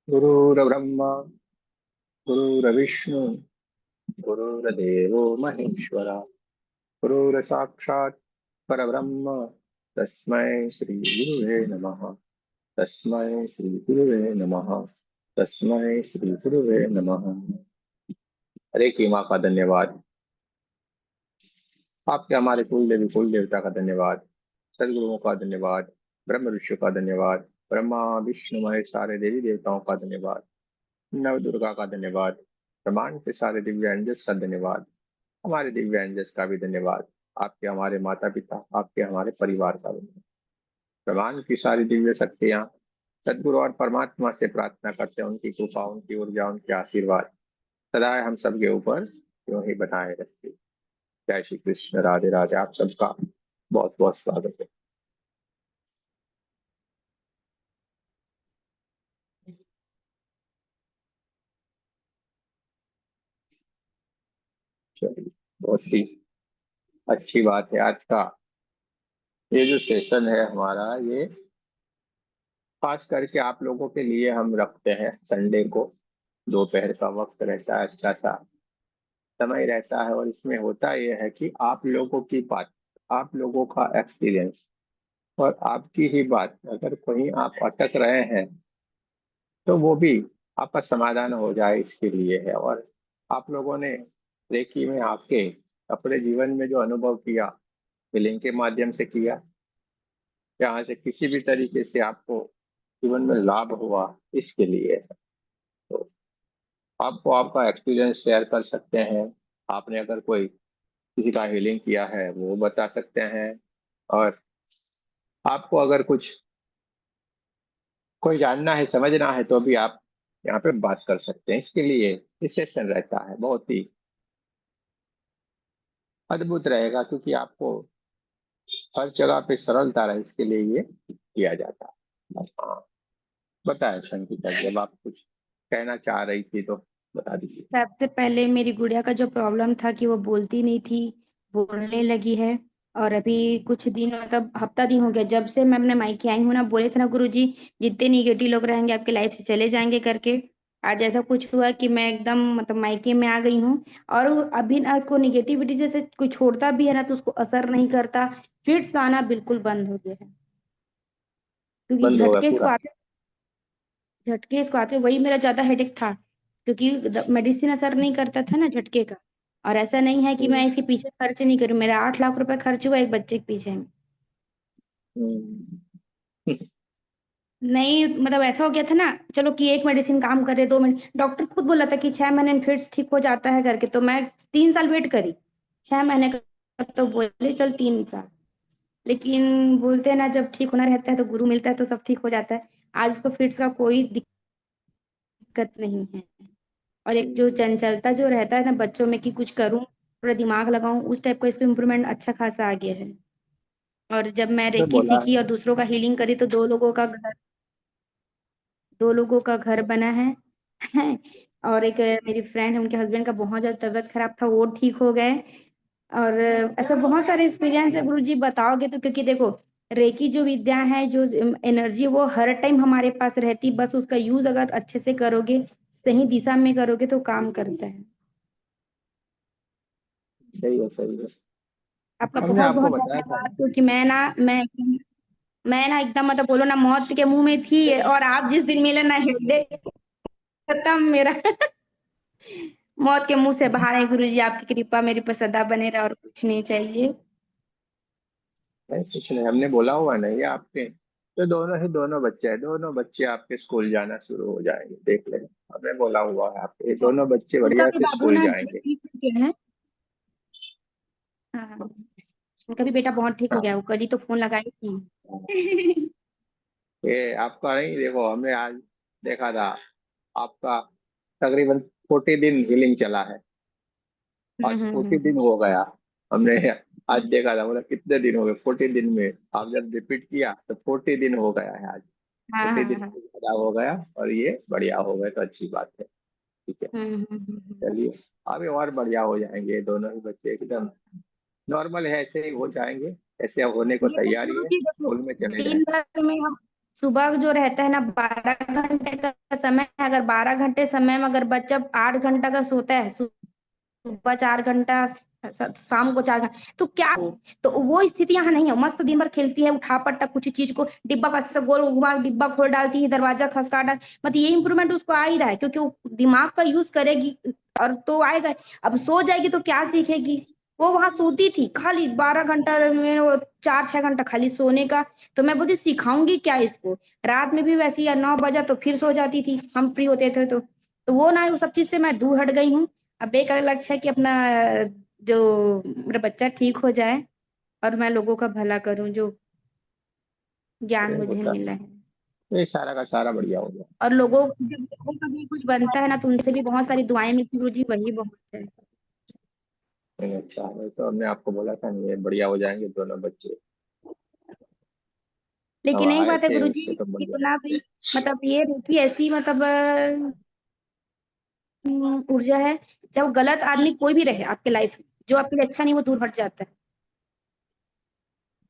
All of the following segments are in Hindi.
गुरुर्ब्रह्मा गुरुर्विष्णु गुरुर्देवो महेश्वरा गुरुर्साक्षात् परब्रह्म तस्मै श्री गुरुवे नमः। तस्मै श्री गुरुवे नमः। तस्मै श्री गुरुवे नमः। हरे की माँ का धन्यवाद। आपके हमारे कुल देवी कुल देवता का धन्यवाद। सदगुरुओं का धन्यवाद। ब्रह्म ऋषियों का धन्यवाद। ब्रह्मा विष्णु महेश सारे देवी देवताओं का धन्यवाद। नव दुर्गा का धन्यवाद। ब्रह्मांड के सारे दिव्य एंजल्स का धन्यवाद। हमारे दिव्य एंजल्स का भी धन्यवाद। आपके हमारे माता पिता आपके हमारे परिवार का धन्यवाद। ब्रह्मांड की सारी दिव्य शक्तियाँ सदगुरु और परमात्मा से प्रार्थना करते हैं, उनकी कृपा उनकी ऊर्जा उनके आशीर्वाद सदा हम सबके ऊपर यूं ही बनाए रखते। जय श्री कृष्ण। राधे राधे। आप सबका बहुत बहुत स्वागत है। चलिए, बहुत ही अच्छी बात है। आज का ये जो सेशन है हमारा, ये खास करके आप लोगों के लिए हम रखते हैं। संडे को दोपहर का वक्त रहता है, अच्छा सा समय रहता है, और इसमें होता यह है कि आप लोगों की बात, आप लोगों का एक्सपीरियंस और आपकी ही बात अगर कहीं आप अटक रहे हैं तो वो भी आपका समाधान हो जाए, इसके लिए है। और आप लोगों ने रेकी में आके अपने जीवन में जो अनुभव किया, बिलिंग के माध्यम से किया, यहाँ से किसी भी तरीके से आपको जीवन में लाभ हुआ, इसके लिए है। तो आपको आपका एक्सपीरियंस शेयर कर सकते हैं। आपने अगर कोई किसी का हीलिंग किया है वो बता सकते हैं। और आपको अगर कुछ कोई जानना है समझना है तो भी आप यहाँ पे बात कर सकते हैं। इसके लिए ये सेशन रहता है, बहुत ही अद्भुत रहेगा, क्योंकि आपको हर जगह पे सरलता रहे, इसके लिए ये किया जाता है। हाँ, बताए संगीता, जब आप कुछ कहना चाह रही थी तो बता दीजिए। सबसे पहले मेरी गुड़िया का जो प्रॉब्लम था कि वो बोलती नहीं थी, बोलने लगी है। और अभी कुछ दिन मतलब हफ्ता दिन हो गया जब से मैं अपने मायके आई हूँ ना, बोले थे ना गुरुजी जितने निगेटिव लोग रहेंगे आपके लाइफ से चले जाएंगे करके। आज ऐसा कुछ हुआ कि मैं एकदम मतलब मायके में आ गई हूँ। और अभी ना उसको निगेटिविटी से कोई छोड़ता भी है ना तो उसको असर नहीं करता। फिट्स आना बिल्कुल बंद हो गया है, क्योंकि बंद हो गया पूरा? झटके इसको आते वही मेरा ज्यादा हेडेक था। क्योंकि मेडिसिन असर नहीं करता था ना झटके का। और ऐसा नहीं है कि हम्म, मैं इसके पीछे खर्च नहीं करूँ, मेरा 8 लाख रुपए खर्च हुआ एक बच्चे के पीछे। हम्म, नहीं मतलब ऐसा हो गया था ना, चलो कि एक मेडिसिन काम करे 2 महीने, डॉक्टर खुद बोला था कि 6 महीने में फिर ठीक हो जाता है करके, तो मैं 3 साल वेट करी। 6 महीने का तो बोले चल 3 साल। लेकिन बोलते हैं ना जब ठीक होना रहता है तो गुरु मिलता है तो सब ठीक हो जाता है। आज उसको फिट्स का कोई दिक्कत नहीं है। और एक जो चंचलता जो रहता है ना बच्चों में कि कुछ करूं थोड़ा दिमाग लगाऊं, उस टाइप का इसको इम्प्रूवमेंट अच्छा खासा आ गया है। और जब मैं मैं रेकी बोला सीखी और दूसरों का हीलिंग करी तो 2 लोगों का घर बना है। और एक मेरी फ्रेंड है, उनके हस्बैंड का बहुत ज्यादा तबीयत खराब था, वो ठीक हो गए। और ऐसा बहुत सारे एक्सपीरियंस है गुरु जी, बताओगे तो। क्योंकि देखो रेकी जो विद्या है, जो एनर्जी, वो हर टाइम हमारे पास रहती, बस उसका यूज अगर अच्छे से करोगे, सही दिशा में करोगे तो काम करता है। सही है, सही है। आपका हमने बहुत आपको बहुत बताया था धन्यवाद, क्योंकि मैं ना एकदम मतलब बोलो ना मौत के मुंह में थी, और आप जिस दिन मिले ना हृदय खत्म मेरा। मौत के मुंह से बाहर है गुरु जी, आपकी कृपा मेरे पर सदा बने रहे और कुछ नहीं चाहिए। नहीं, कुछ नहीं, हमने बोला हुआ नहीं है आपके। तो दोनों ही दोनों बच्चे हैं, दोनों बच्चे आपके स्कूल जाना शुरू हो जाएंगे, देख लेना। हमने बोला हुआ है आपके दोनों बच्चे उनका बढ़िया भी से बाबू स्कूल ना जाएंगे। ठीक हो गया है। हाँ, उनका भी बेटा बहुत ठीक हो हाँ, गया, वो कल ही तो फोन लगाई थी। ये आपका नहीं, देखो हमने आज देखा था आपका तकरीबन 40 दिन हीलिंग चला है। आज फोर्टी हम्म। दिन हो गया। हमने आज देखा था, बोला कितने दिन हो गए 40 दिन में। आप जब रिपीट किया तो 40 दिन हो गया है आज। हाँ फोर्टी हाँ दिन हाँ। से ज्यादा हो गया और ये बढ़िया हो गए, तो अच्छी बात है। ठीक है, हम्म। चलिए। अभी और बढ़िया हो जाएंगे दोनों ही बच्चे, एकदम नॉर्मल है, ऐसे ही हो जाएंगे। ऐसे अब होने को ये तो तैयारी गुरु है, जी देखो, स्कूल में चले दिन जाएंगे। भर में हम सुबह जो रहता है ना 12 घंटे का समय, अगर 12 घंटे समय में अगर बच्चा 8 घंटा का सोता है, सुबह 4 घंटा, शाम को 4 घंटा, तो क्या हो? तो वो स्थिति यहाँ नहीं है। मस्त दिन भर खेलती है, उठा पटक कुछ चीज को, डिब्बा का ऐसे गोल घुमा, डिब्बा खोल डालती है, दरवाजा खसका डाल, मतलब ये इंप्रूवमेंट उसको आ ही रहा है, क्योंकि वो दिमाग का यूज करेगी और तो आएगा। अब सो जाएगी तो क्या सीखेगी? वो वहां सोती थी खाली 12 घंटा में, वो 4-6 घंटा खाली सोने का। तो मैं बोलती सिखाऊंगी क्या इसको? रात में भी वैसे ही 9 बजा तो फिर सो जाती थी, हम फ्री होते थे तो वो ना, वो सब चीज से मैं दूर हट गई हूँ। अब एक अलग लक्ष्य है कि अपना जो मेरा बच्चा ठीक हो जाए और मैं लोगों का भला करूं, जो ज्ञान ये मुझे होता मिला है। है, ये सारा का सारा बढ़िया हो गया। और लोगों जब लोगों का भी कुछ बनता है ना, तो उनसे भी बहुत सारी दुआएं मिलती, गुरु जी वही बहुत है। नहीं, अच्छा है, तो हमने आपको बोला था नहीं, ये बढ़िया हो जाएंगे दोनों बच्चे। अब लेकिन एक आए बात है थे गुरु जी, उससे तो बढ़िया। कितना भी मतलब ये रूठी ऐसी मतलब ऊर्जा है, जब गलत आदमी कोई भी रहे आपके लाइफ में, जो आपके लिए अच्छा नहीं, वो दूर हट जाता है।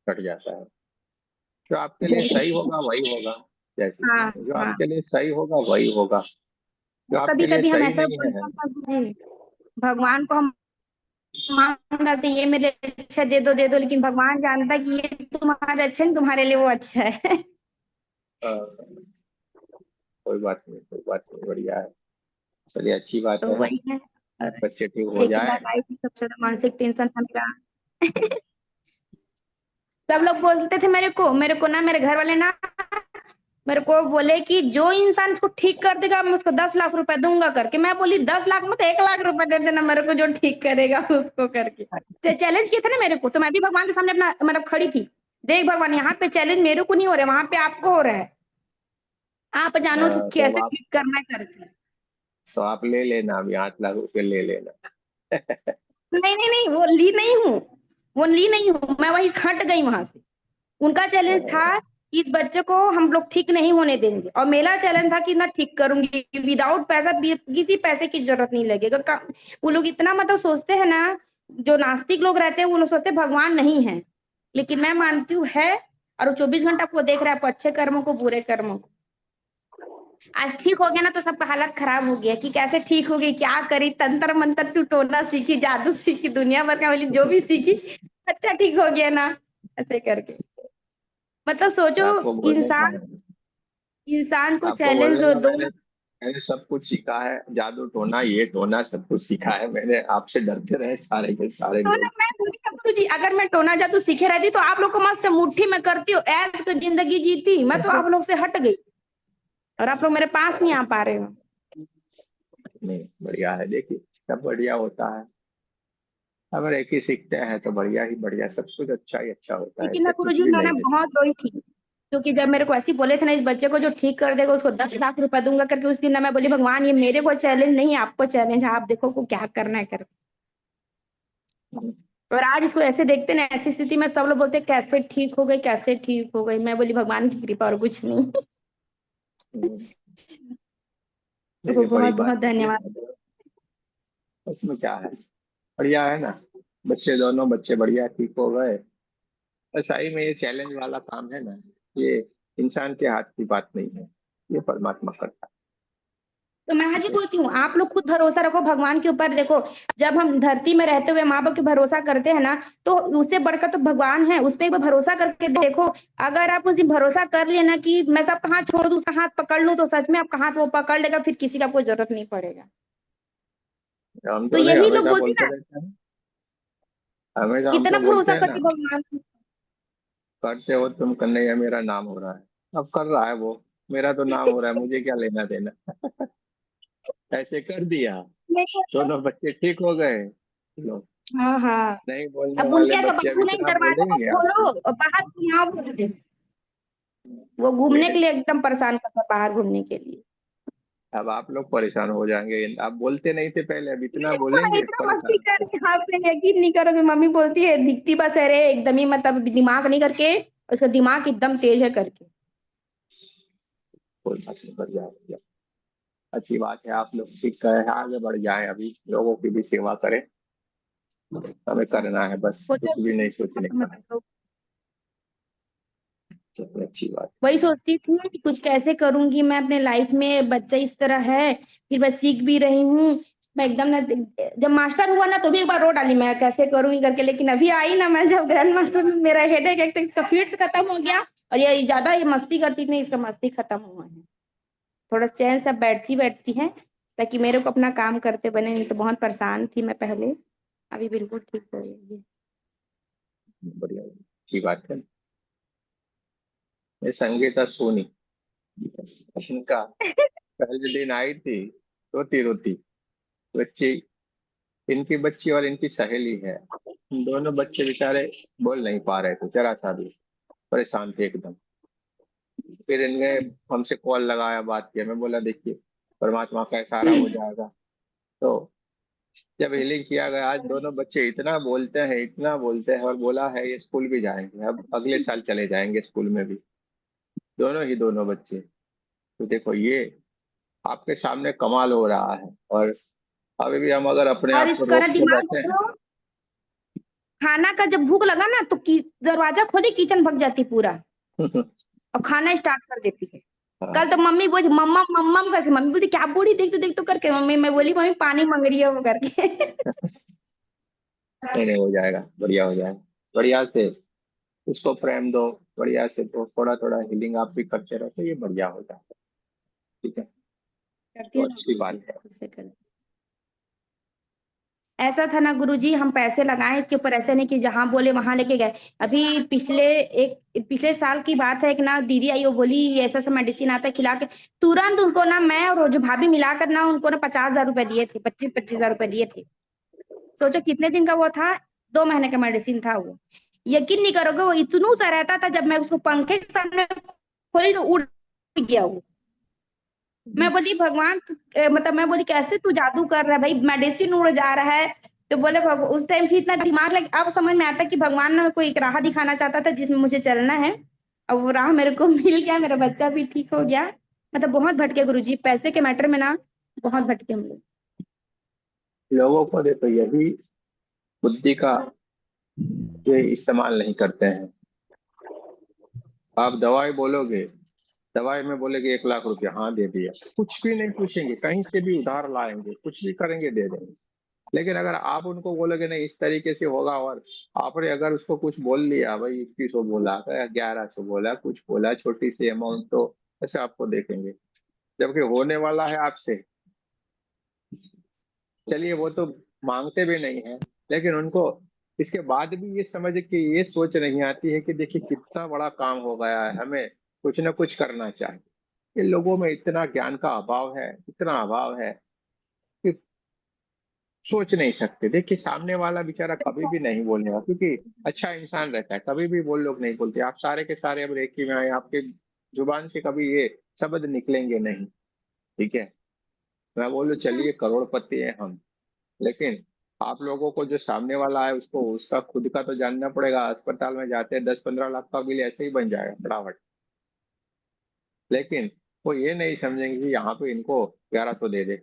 कट जाता है। जो आपके लिए जैसे सही होगा वही होगा। जैसे हाँ जो हाँ, आपके लिए सही होगा वही होगा। जो कभी आपके लिए कभी हम सही ऐसा नहीं है। बोलते हैं जी, भगवान को हम मांग डालते हैं, ये मेरे अच्छा दे दो, लेकिन भगवान जानता है कि ये तुम्हारे अच्छा नहीं, तुम्हारे लिए वो अच्छा है। अ, कोई बात नहीं, कोई बात नहीं, बढ़िया है। चलिए, अच्छी बात तो है। वही है। और बच्चे ठीक हो एक जाए। बात आई थी, सबसे ज्यादा मानसिक टेंशन था मेरा। सब लोग बोलते थे मेरे को ना, मेरे घर वाले ना मेरे को बोले कि जो इंसान इसको ठीक कर देगा मैं उसको 10 लाख रुपए दूंगा करके। मैं बोली 10 लाख मत, 1 लाख रुपए दे देना मेरे को, जो ठीक करेगा उसको करके। तो चैलेंज किया था ना मेरे को, तो मैं भी भगवान के सामने अपना मतलब खड़ी थी, देख भगवान यहाँ पे चैलेंज मेरे को नहीं हो रहा है, वहां पे आपको हो रहा है, आप जानो उसको तो कैसे आप ठीक करना है करके। तो आप ले लेना, अभी 8 लाख रुपए ले लेना। नहीं नहीं नहीं, वो ली नहीं हूँ, वो ली नहीं हूँ, मैं वही हट गई वहां से। उनका चैलेंज था कि इस बच्चे को हम लोग ठीक नहीं होने देंगे, और मेरा चैलेंज था कि मैं ठीक करूंगी विदाउट पैसा, किसी पैसे की जरूरत नहीं लगेगा वो लोग इतना मतलब सोचते हैं ना, जो नास्तिक लोग रहते हैं वो लोग सोचते हैं भगवान नहीं है, लेकिन मैं मानती हूँ है। और वो 24 घंटा आपको देख रहा है, आपको अच्छे कर्मों को बुरे कर्मों को। आज ठीक हो गया ना, तो सबका हालत खराब हो गया कि कैसे ठीक हो गई, क्या करी, तंत्र मंत्र तू टोना सीखी, जादू सीखी, दुनिया भर का बोली जो भी सीखी, अच्छा ठीक हो गया ना, ऐसे करके। मतलब सोचो, आपको बोलने का इंसान इंसान को आपको चैलेंज बोलने दो का दो। मैंने सब कुछ सीखा है, जादू टोना ये टोना सब कुछ सीखा है मैंने। आपसे डरते रहे सारे के सारे तो ना लोग। मैं बोली गुरु जी, अगर मैं टोना जादू सीखे रहती तो आप लोग को मस्त मुट्ठी में करती हो, ऐस की जिंदगी जीती, मैं तो आप लोग से हट गई और आप लोग मेरे पास नहीं आ पा रहे हो। नहीं, बढ़िया है, देखिए सब बढ़िया होता है। अगर एक ही सीखते हैं तो बढ़िया ही बढ़िया, सब कुछ अच्छा ही अच्छा होता है, लेकिन ऐसे ना गुरु कुछ जी, भी मैं ना नहीं है। बहुत रोई थी, क्योंकि जब मेरे को ऐसे बोले थे ना, इस बच्चे को जो ठीक कर देगा उसको 10 लाख रुपए दूंगा करके, उस दिन ना मैं बोली भगवान ये मेरे को चैलेंज नहीं है, आपको चैलेंज है, आप देखो को क्या करना है कर। हम्म, और आज इसको ऐसे देखते ना, ऐसी स्थिति में सब लोग बोलते कैसे ठीक हो गई, कैसे ठीक हो गई, मैं बोली भगवान की कृपा और कुछ नहीं। हम्म, तो देखिए बड़ी बहुत बहुत बात होती धन्यवाद। है, उसमें क्या है, बढ़िया है ना। बच्चे दोनों बच्चे बढ़िया ठीक हो गए। और सही में ये चैलेंज वाला काम है ना, ये इंसान के हाथ की बात नहीं है, ये परमात्मा करता तो मैं आज ही है। बोलती हूँ, आप लोग खुद भरोसा रखो भगवान के ऊपर। देखो, जब हम धरती में रहते हुए माँ बाप के भरोसा करते हैं ना, तो उससे बढ़कर तो भगवान है, उस पर एक बार भरोसा करके देखो। अगर आप उस दिन भरोसा कर लिया ना कि मैं सबका हाथ छोड़ दूं, उसका हाथ पकड़ लूं, तो सच में आपका हाथ वो पकड़ लेगा, फिर किसी का कोई जरूरत नहीं पड़ेगा। हम तो तो नहीं यही लोग हमेशा बोलते बोलते ना, रहते हैं। हमेशा हम कितना तो बोलते भरोसा हैं ना, करके भगवान। करते हो तुम, कन्हैया मेरा नाम हो रहा है। अब कर रहा है वो, मेरा तो नाम हो रहा है, मुझे क्या लेना देना। ऐसे कर दिया, दोनों बच्चे ठीक हो गए। लो, हाँ हाँ। नहीं बोलने अब वाले उनके का बच्चे अब बाबू नहीं, इतना दरवाजा को बोलेंगे खोलो आपको। और बाहर घुमाओ बोलते हैं। वो कोई घूमने के नहीं, लिए एकदम परेशान करता है, बाहर घूमने के लिए। अब आप लोग परेशान हो जाएंगे। आप बोलते नहीं थे पहले, अब इतना हाँ, बोलेंगे इतना मस्ती परेशान। कर हाँ, पे यकीन नहीं करोगे, मम्मी बोलती है दिखती बस है रे, एकदम ही मतलब दिमाग नहीं करके, उसका दिमाग एकदम तेज है करके। कोई बात नहीं, बढ़िया बढ़िया। अच्छी बात है, आप लोग सीख गए हैं, आगे बढ़ जाए, अभी लोगों की भी सेवा करें। हमें करना है बस, वो तो कुछ भी नहीं सोचने का है। मतलब चलिए अच्छी बात। वही सोचती थी कि कुछ कैसे करूंगी मैं अपने लाइफ में, बच्चा इस तरह है, फिर मैं सीख भी रही हूँ। मैं एकदम ना, जब मास्टर हुआ ना तो भी एक बार रो डाली मैं कैसे करूंगी करके, लेकिन अभी आई ना मैं जब ग्रैंड मास्टर में, मेरा हेडेक एक तो इसका फीड्स खत्म हो गया, और ये ज्यादा ये मस्ती करती थी, इसका मस्ती खत्म हुआ है। थोड़ा चैन से बैठती बैठती है, ताकि मेरे को अपना काम करते बने, नहीं तो बहुत परेशान थी मैं पहले, अभी बिल्कुल ठीक हो गई है। बढ़िया, अच्छी बात है। ये संगीता सोनी, इनका पहले दिन आई थी, रोती रोती बच्ची, इनकी बच्ची और इनकी सहेली है, दोनों बच्चे बेचारे बोल नहीं पा रहे थे जरा सा भी, परेशान थे एकदम। फिर इनने हमसे कॉल लगाया, बात किया, मैं बोला देखिए परमात्मा का इशारा हो जाएगा। तो जब हीलिंग किया गया, आज दोनों बच्चे इतना बोलते हैं, इतना बोलते हैं, और बोला है ये स्कूल भी जाएंगे, अब अगले साल चले जाएंगे स्कूल में भी, दोनों बच्चे। तो देखो ये आपके सामने कमाल हो रहा है, और अभी भी हम अगर अपने और आप को इसका ना रोक के दिमाग बैठे हैं। जो, खाना का जब भूख लगा ना तो दरवाजा खोली किचन भग जाती पूरा, और खाना स्टार्ट कर देती है। कल तो हाँ, मम्मी बोली मम्मा मम्मा करके, मम्मी बोलती क्या बूढ़ी देख तो करके, मम्मी मैं बोली मम्मी पानी मांग रही है वो करके। नहीं नहीं, हो जाएगा, बढ़िया हो जाएगा, बढ़िया से उसको प्रेम दो, बढ़िया से, तो थोड़ा थोड़ा हीलिंग आप भी करते रहो तो ये बढ़िया हो जाएगा। ठीक है, करती तो हूँ ना अच्छी गुरुजी, बात है। खुद से कर। ऐसा था ना गुरुजी, हम पैसे लगाए इसके ऊपर, ऐसे नहीं कि जहां बोले वहां लेके गए। अभी पिछले साल की बात है, एक ना दीदी आई, वो बोली ये ऐसा सा मेडिसिन आता है खिला के, तुरंत उनको ना मैं और वो जो भाभी मिलाकर ना उनको ना 50,000 रुपए दिए थे, 25,000 रुपए दिए थे। सोचो कितने दिन का वो था, 2 महीने का मेडिसिन था वो। यकीन नहीं करोगे वो इतनू सा रहता था, जब मैं उसको पंखे के सामने खोली तो उड़ गया वो। मैं बोली भगवान मतलब मैं बोली कैसे तू जादू कर रहा है भाई, मेडिसिन उड़ जा रहा है। तो बोले उस टाइम भी इतना दिमाग लग, अब समझ में आता कि भगवान ने कोई एक राह दिखाना चाहता था जिसमें मुझे चलना है। अब वो राह मेरे को मिल गया, मेरा बच्चा भी ठीक हो गया। मतलब बहुत भटके गुरुजी, पैसे के मैटर में ना बहुत भटके हम लोग। लोगों को देखो यही बुद्धि का ये इस्तेमाल नहीं करते हैं। आप दवाई बोलोगे, दवाई में बोलेगे 1 लाख रुपया, हाँ दे दिया, कुछ भी नहीं पूछेंगे, कहीं से भी उधार लाएंगे, कुछ भी करेंगे दे देंगे। लेकिन अगर आप उनको बोलोगे नहीं इस तरीके से होगा, और आपने अगर उसको कुछ बोल लिया, भाई 2100 बोला, 1100 बोला, कुछ बोला छोटी सी अमाउंट, तो ऐसे आपको देखेंगे, जबकि होने वाला है आपसे। चलिए वो तो मांगते भी नहीं है, लेकिन उनको इसके बाद भी ये समझ के ये सोच नहीं आती है कि देखिए कितना बड़ा काम हो गया है, हमें कुछ ना कुछ करना चाहिए। इन लोगों में इतना ज्ञान का अभाव है, इतना अभाव है कि सोच नहीं सकते। देखिए सामने वाला बेचारा कभी भी नहीं बोलेगा, क्योंकि अच्छा इंसान रहता है, कभी भी वो लोग नहीं बोलते। आप सारे के सारे अब रेकी में आए, आपके जुबान से कभी ये शब्द निकलेंगे नहीं। ठीक है, मैं बोलूं चलिए करोड़पति है हम, लेकिन आप लोगों को जो सामने वाला है उसको उसका खुद का तो जानना पड़ेगा। अस्पताल में जाते हैं 10-15 लाख का बिल ऐसे ही बन जाएगा फटाफट, लेकिन वो ये नहीं समझेंगे कि यहाँ पे इनको 1100 दे दे।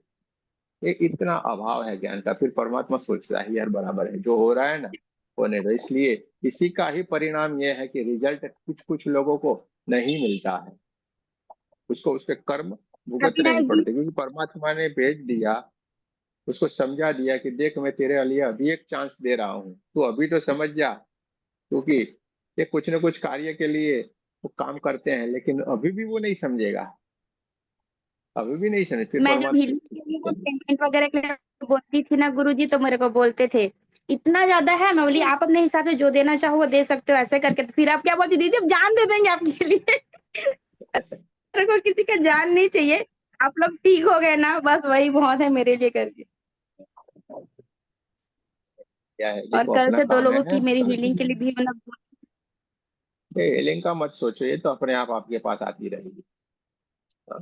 ये इतना अभाव है ज्ञान का। फिर परमात्मा सोचता है यार बराबर है, जो हो रहा है ना होने दो। इसलिए इसी का ही परिणाम ये है कि रिजल्ट कुछ कुछ लोगों को नहीं मिलता है, उसको उसके कर्म भुगतने ही अभी पड़ते, क्योंकि परमात्मा ने भेज दिया, उसको समझा दिया कि देख मैं तेरे लिए अभी एक चांस दे रहा हूँ, तू अभी तो समझ जा। क्योंकि ये कुछ न कुछ कार्य के लिए वो काम करते हैं, लेकिन अभी भी वो नहीं समझेगा, अभी भी नहीं समझे, फिर मैं जब परमात्मा। हीलिंग के लिए वो पेमेंट वगैरह के लिए बोलती थी ना गुरुजी, तो मेरे को बोलते थे इतना ज्यादा है, मैं बोली आप अपने हिसाब से जो देना चाहो वो दे सकते हो ऐसे करके। तो फिर आप क्या बोलती दीदी अब जान दे देंगे आपके लिए। मेरे को किसी का जान नहीं चाहिए, आप लोग ठीक हो गए ना बस वही बहुत है मेरे लिए करके। क्या है, और देखो कल अपना से दो काम लोगों है, की मेरी हीलिंग के लिए भी मतलब, ये हेलिंग का मत सोचो, ये तो अपने आप आपके पास आती रहेगी। हाँ,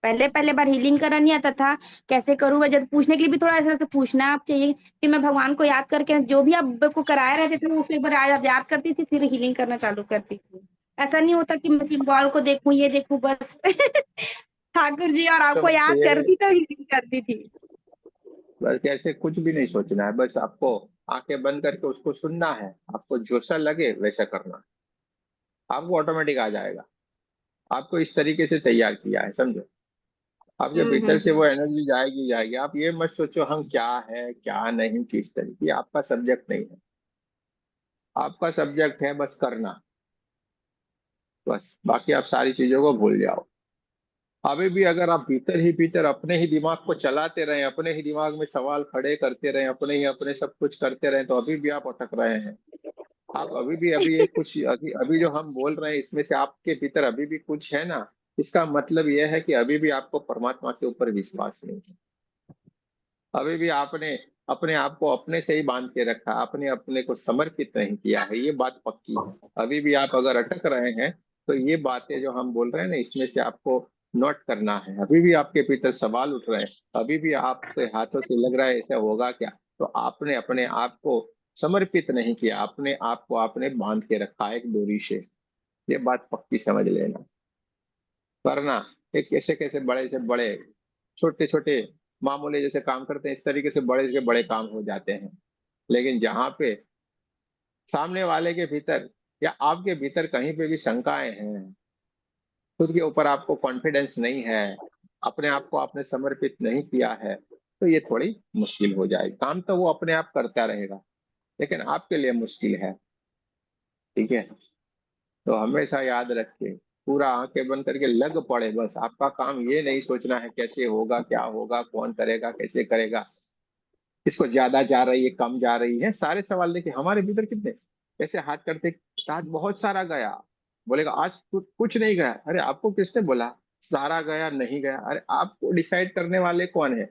पहले पहले बार हीलिंग करना नहीं आता था, कैसे करूँ मैं, जब पूछने के लिए भी थोड़ा ऐसा लगता पूछना आप चाहिए। फिर मैं भगवान को याद करके जो भी आप को कराए रहते थे उसको एक बार याद करती थी, फिर हीलिंग करना चालू करती थी। ऐसा नहीं होता कि मैं सिंबल को देखूं ये देखूं बस। ठाकुर जी और तो आपको बस याद ये करती तो हीलिंग करती थी। बस ऐसे कुछ भी नहीं सोचना है, बस आपको आंखें बंद करके उसको सुनना है, आपको जैसा लगे वैसा करना है, आपको ऑटोमेटिक आ जाएगा। आपको इस तरीके से तैयार किया है, समझो। अब जब भीतर से वो हम्म। एनर्जी जाएगी जाएगी, आप ये मत सोचो हम क्या है क्या नहीं, किस तरीके, आपका सब्जेक्ट नहीं है। आपका सब्जेक्ट है बस करना, बस बाकी आप सारी चीजों को भूल जाओ। अभी भी अगर आप भीतर ही भीतर अपने ही दिमाग को चलाते रहें, अपने ही दिमाग में सवाल खड़े करते रहें, अपने ही अपने सब कुछ करते रहें, तो अभी भी आप अटक रहे हैं। आप अभी भी, अभी ये कुछ अभी अभी जो हम बोल रहे हैं इसमें से आपके भीतर अभी भी कुछ है ना, इसका मतलब यह है कि अभी भी आपको परमात्मा के ऊपर विश्वास नहीं है। अभी भी आपने अपने आप को अपने से ही बांध के रखा, आपने अपने को समर्पित नहीं किया है, ये बात पक्की है। अभी भी आप अगर अटक रहे हैं, तो ये बातें जो हम बोल रहे हैं ना, इसमें से आपको नोट करना है। अभी भी आपके भीतर सवाल उठ रहे हैं, अभी भी आपके हाथों से लग रहा है ऐसा होगा क्या, तो आपने अपने आप को समर्पित नहीं किया, अपने आप को आपने बांध के रखा है एक डोरी से। ये बात पक्की समझ लेना। वरना एक कैसे कैसे बड़े से बड़े, छोटे छोटे मामूली जैसे काम करते हैं, इस तरीके से बड़े से बड़े काम हो जाते हैं। लेकिन जहां पे सामने वाले के भीतर या आपके भीतर कहीं पे भी शंकाएं हैं, खुद के ऊपर आपको कॉन्फिडेंस नहीं है, अपने आप को आपने समर्पित नहीं किया है, तो ये थोड़ी मुश्किल हो जाएगी। काम तो वो अपने आप करता रहेगा, लेकिन आपके लिए मुश्किल है। ठीक है, तो हमेशा याद रखिए, पूरा आंखें बंद करके लग पड़े, बस आपका काम ये नहीं सोचना है कैसे होगा क्या होगा, कौन करेगा कैसे करेगा, किसको ज्यादा जा रही है कम जा रही है, सारे सवाल देखिए हमारे भीतर कितने ऐसे हाथ करते, आज बहुत सारा गया, बोलेगा आज कुछ नहीं गया। अरे आपको किसने बोला सारा गया नहीं गया? अरे आपको डिसाइड करने वाले कौन है?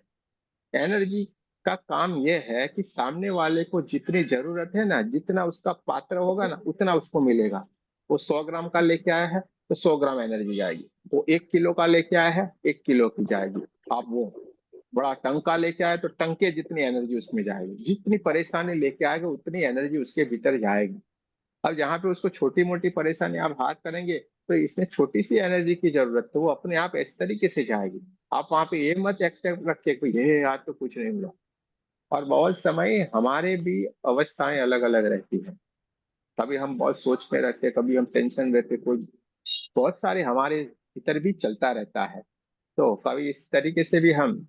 एनर्जी का काम यह है कि सामने वाले को जितनी जरूरत है ना, जितना उसका पात्र होगा ना, उतना उसको मिलेगा। वो 100 ग्राम का लेके आया है तो 100 ग्राम एनर्जी जाएगी। वो 1 किलो का लेके आया है 1 किलो की जाएगी। आप वो बड़ा टंका लेके आए तो टंके जितनी एनर्जी उसमें जाएगी, जितनी परेशानी लेके आएगा उतनी एनर्जी उसके भीतर जाएगी। अब जहाँ पे उसको छोटी मोटी परेशानी आप हाथ करेंगे, तो इसमें छोटी सी एनर्जी की जरूरत, तो वो अपने आप इस तरीके से जाएगी। आप वहां पे ये मत एक्सेप्ट रखिए कि ये आज तो कुछ नहीं मिला। और बहुत समय हमारे भी अवस्थाएं अलग अलग रहती हैं। कभी हम बहुत सोच में रहते, कभी हम टेंशन रहते, कोई बहुत सारे हमारे भीतर भी चलता रहता है। तो कभी इस तरीके से भी हम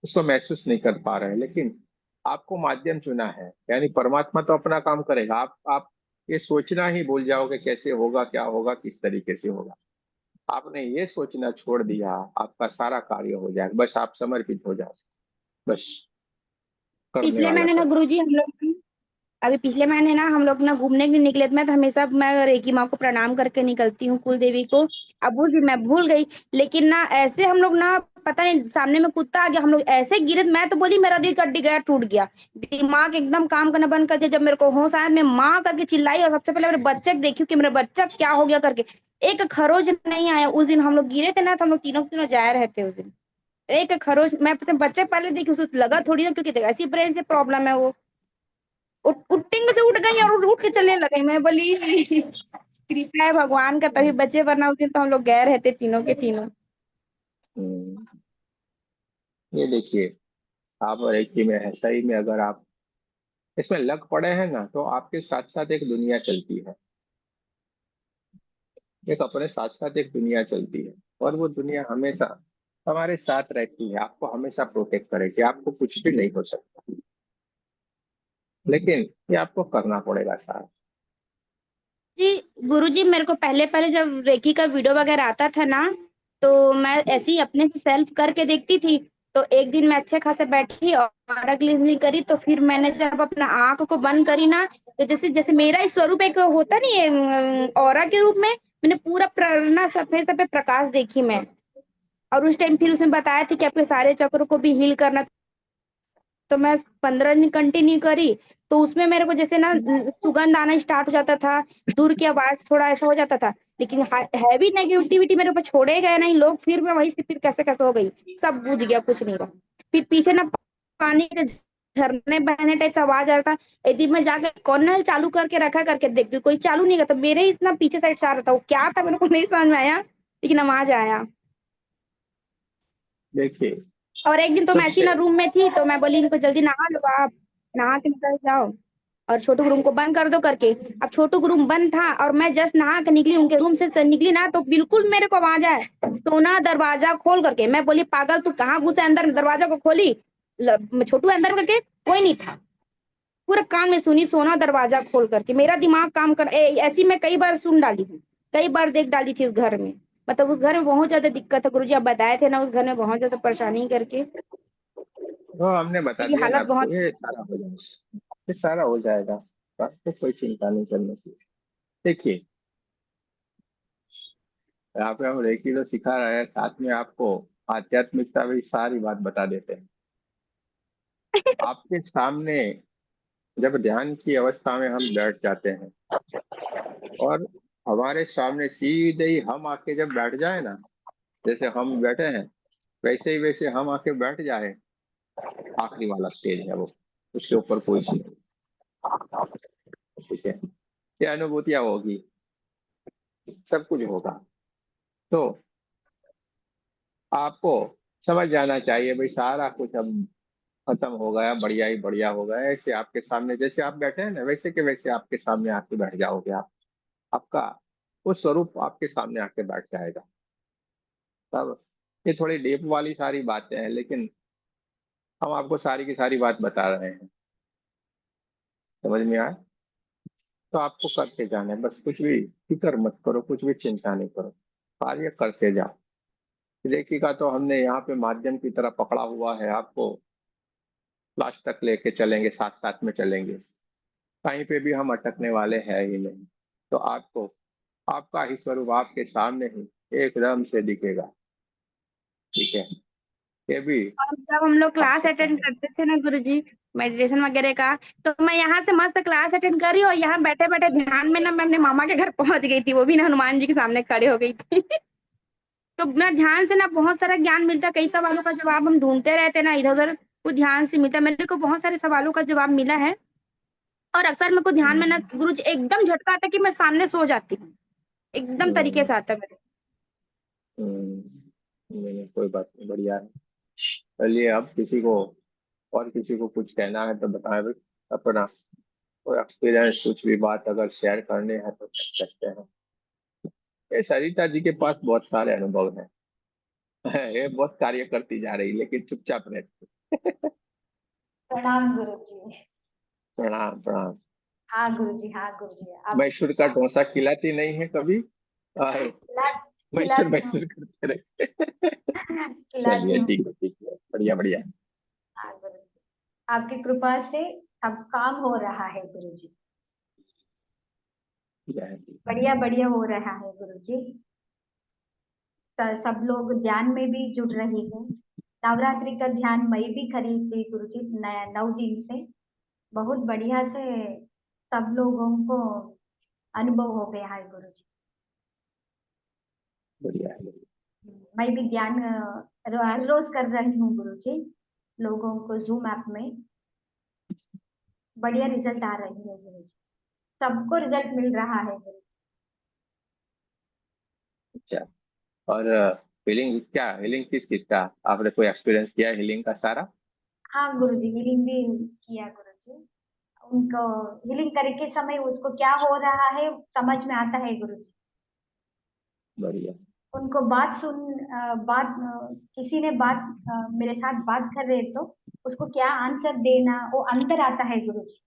उसको महसूस नहीं कर पा रहे हैं। लेकिन आपको माध्यम चुना है, यानी परमात्मा तो अपना काम करेगा, आप ये सोचना ही भूल जाओगे कैसे होगा क्या होगा किस तरीके से होगा। आपने ये सोचना छोड़ दिया, आपका सारा कार्य हो जाएगा, बस आप समर्पित हो जाओ, बस करने पिछले वाला महीने ना कर। गुरुजी हम लोग अभी पिछले महीने ना हम लोग ना घूमने के लिए निकले थे। मैं तो हमेशा मैं रेकी माँ को प्रणाम करके निकलती हूँ, कुल देवी को। अब उस दिन मैं भूल गई। लेकिन ना ऐसे हम लोग ना पता नहीं सामने में कुत्ता आ गया, हम लोग ऐसे गिरे, मैं तो बोली मेरा रीढ़ कड्डी गया टूट गया। दिमाग एकदम काम करना बंद कर दिया। जब मेरे को होश आया मैं माँ करके चिल्लाई और सबसे पहले मेरे बच्चे को देखी कि मेरा बच्चा क्या हो गया करके। एक खरोच नहीं आया उस दिन। हम लोग गिरे थे ना तो हम लोग तीनों तीनों जाए रहते उस दिन। एक खरोच मैं अपने बच्चे को पहले देखी, उसको लगा थोड़ी ना, क्योंकि देखा ऐसी ब्रेन से प्रॉब्लम है वो। उठने में से उठ गई और उठ के चलने लगी। मैं बोली कृपा है भगवान का, तभी बचे, वरना उस दिन तो हम लोग गए रहते तीनों के तीनों। हम्म, ये देखिए, आप रेकी में है सही में, अगर आप इसमें लग पड़े हैं ना, तो आपके साथ साथ एक दुनिया चलती है, एक अपने साथ साथ एक दुनिया चलती है। और वो दुनिया हमेशा हमारे साथ रहती है, आपको हमेशा प्रोटेक्ट करेगी, आपको कुछ भी नहीं हो सकता। लेकिन ये आपको करना पड़ेगा साथ। जी गुरुजी, मेरे को पहले पहले जब रेकी का वीडियो वगैरह आता था ना, तो मैं ऐसे ही अपने से सेल्फ करके देखती थी। तो एक दिन मैं अच्छे खासे बैठी और ग्लीनिंग करी, तो फिर मैंने जब अपना आंख को बंद करी ना, तो जैसे जैसे मेरा ही स्वरूप एक होता नहीं है ऑरा के रूप में, मैंने पूरा ना सफेद सफेद प्रकाश देखी मैं। और उस टाइम फिर उसने बताया था कि आपके सारे चक्रों को भी हील करना। तो मैं 15 दिन कंटिन्यू करी। तो उसमें मेरे को जैसे ना सुगंध आना स्टार्ट हो जाता था, दूर की आवाज थोड़ा ऐसा हो जाता था। लेकिन हैवी नेगेटिविटी मेरे ऊपर छोड़े गए नहीं लोग, फिर मैं वहीं से फिर कैसे कैसे हो गई, सब बुझ गया, कुछ नहीं रहा। फिर पीछे ना पानी के झरने बहने टाइप से आवाज आ रहा था। यदि मैं जाकर कौन नल चालू करके रखा करके देखती हूँ, कोई चालू नहीं करता, मेरे ही इतना पीछे साइड से आ रहा था। वो क्या था मेरे को नहीं समझ में आया, लेकिन आवाज आया। देखिए, और एक दिन तो मैं ऐसी सबसे ना रूम में थी, तो मैं बोली इनको जल्दी नहा लो आप, नहा के निकल जाओ। और छोटू के रूम को बंद कर दो करके। अब छोटू का रूम बंद था और मैं जस्ट नहा के निकली, उनके रूम से निकली ना, तो बिल्कुल मेरे को आवाज आए, सोना दरवाजा खोल करके। मैं बोली पागल तू कहाँ घुसे अंदर, दरवाजा को खोली, छोटू अंदर करके, कोई नहीं था। पूरा कान में सुनी सोना दरवाजा खोल करके। मेरा दिमाग काम कर ऐसी मैं कई बार सुन डाली हूँ, कई बार देख डाली थी उस घर में। मतलब उस घर में बहुत ज्यादा दिक्कत है गुरुजी, आप बताए थे ना, उस घर में बहुत ज्यादा परेशानी करके तो हमने बता मेरी दिया ना हालत आपको, बहुत। ये सारा हो जाएगा, ये सारा हो जाएगा। आपको कोई चिंता नहीं करनी चाहिए। देखिए, यहाँ पे हम रेकी तो सिखा रहे हैं, साथ में आपको आध्यात्मिकता भी सारी बात बता देते हैं। आपके सामने जब ध्यान की अवस्था में हम बैठ जाते हैं और हमारे सामने सीधे ही हम आके जब बैठ जाए ना, जैसे हम बैठे हैं वैसे ही वैसे हम आके बैठ जाए, आखिरी वाला स्टेज है वो, उसके ऊपर कोई चीज नहीं। ठीक है, ये अनुभूतियां होगी, सब कुछ होगा। तो आपको समझ जाना चाहिए भाई, सारा कुछ अब खत्म हो गया, बढ़िया ही बढ़िया हो गया। ऐसे आपके सामने जैसे आप बैठे हैं ना, वैसे के वैसे आपके सामने आके बैठ जाओगे आप। आपका वो स्वरूप आपके सामने आके बैठ जाएगा। तब ये थोड़ी डीप वाली सारी बातें हैं, लेकिन हम आपको सारी की सारी बात बता रहे हैं। समझ में आया? तो आपको करते जाना है बस, कुछ भी फिक्र मत करो, कुछ भी चिंता नहीं करो, कार्य करते जाओ। रेकी का तो हमने यहाँ पे माध्यम की तरह पकड़ा हुआ है, आपको लास्ट तक लेके चलेंगे, साथ साथ में चलेंगे, कहीं पे भी हम अटकने वाले हैं ही नहीं। तो आपको आपका ही स्वरूप आपके सामने ही एकदम से दिखेगा। ठीक है, ये भी और जब हम लोग आप क्लास सकते अटेंड हैं। करते थे ना गुरुजी, मेडिटेशन वगैरह का, तो मैं यहाँ से मस्त क्लास अटेंड कर रही हूँ और यहाँ बैठे बैठे ध्यान में ना मैं अपने मामा के घर पहुंच गई थी, वो भी ना हनुमान जी के सामने खड़े हो गई थी। तो मैं ध्यान से ना बहुत सारा ज्ञान मिलता, कई सवालों का जवाब हम ढूंढते रहते ना इधर उधर, वो ध्यान से मिलता। मेरे को बहुत सारे सवालों का जवाब मिला है। और अक्सर मेरे को ध्यान में ना हम्म, गुरुजी एकदम झटका आता कि मैं सामने सो जाती हूँ, एकदम तरीके हम्म, से आता है मेरे। नहीं, नहीं, कोई बात नहीं, बढ़िया है। चलिए, अब किसी को और किसी को कुछ कहना है तो बताएं भाई, अपना कोई एक्सपीरियंस, कुछ भी बात अगर शेयर करनी है तो कर सकते हैं। ये सरिता जी के पास बहुत सारे अनुभव हैं। ये बहुत कार्य करती जा रही लेकिन चुपचाप रहती। प्रणाम गुरु जी। प्रणाम प्रणाम। हाँ गुरु जी, हाँ गुरु जी, आप मैसूर का डोसा खिलाती नहीं है कभी? और खिला मैसूर खिलाती हूँ। मैसूर करते रहे। खिलाती चलिए, हूँ। ठीक है, बढ़िया बढ़िया। हाँ गुरु जी, आपकी कृपा से सब काम हो रहा है गुरु जी। जय बढ़िया बढ़िया हो रहा है गुरु जी। सब लोग ध्यान में भी जुड़ रही है। नवरात्रि का ध्यान मैं भी करी थी गुरु जी, 9 दिन से बहुत बढ़िया से सब लोगों को अनुभव हो गया है गुरु जी। बढ़िया है। मैं भी ध्यान हर रोज कर रही हूँ गुरु जी, लोगों को जूम ऐप में बढ़िया रिजल्ट आ रही है गुरु जी। सबको रिजल्ट मिल रहा है गुरु जी। अच्छा, और हीलिंग क्या, हीलिंग किस किस का आपने कोई एक्सपीरियंस किया हीलिंग का सारा? हाँ गुरु जी, हीलिंग भी किया गुरु जी। उनको हीलिंग करके समय उसको क्या हो रहा है समझ में आता है गुरु जी। बढ़िया। उनको किसी ने मेरे साथ बात कर रहे तो उसको क्या आंसर देना वो अंदर आता है गुरु जी।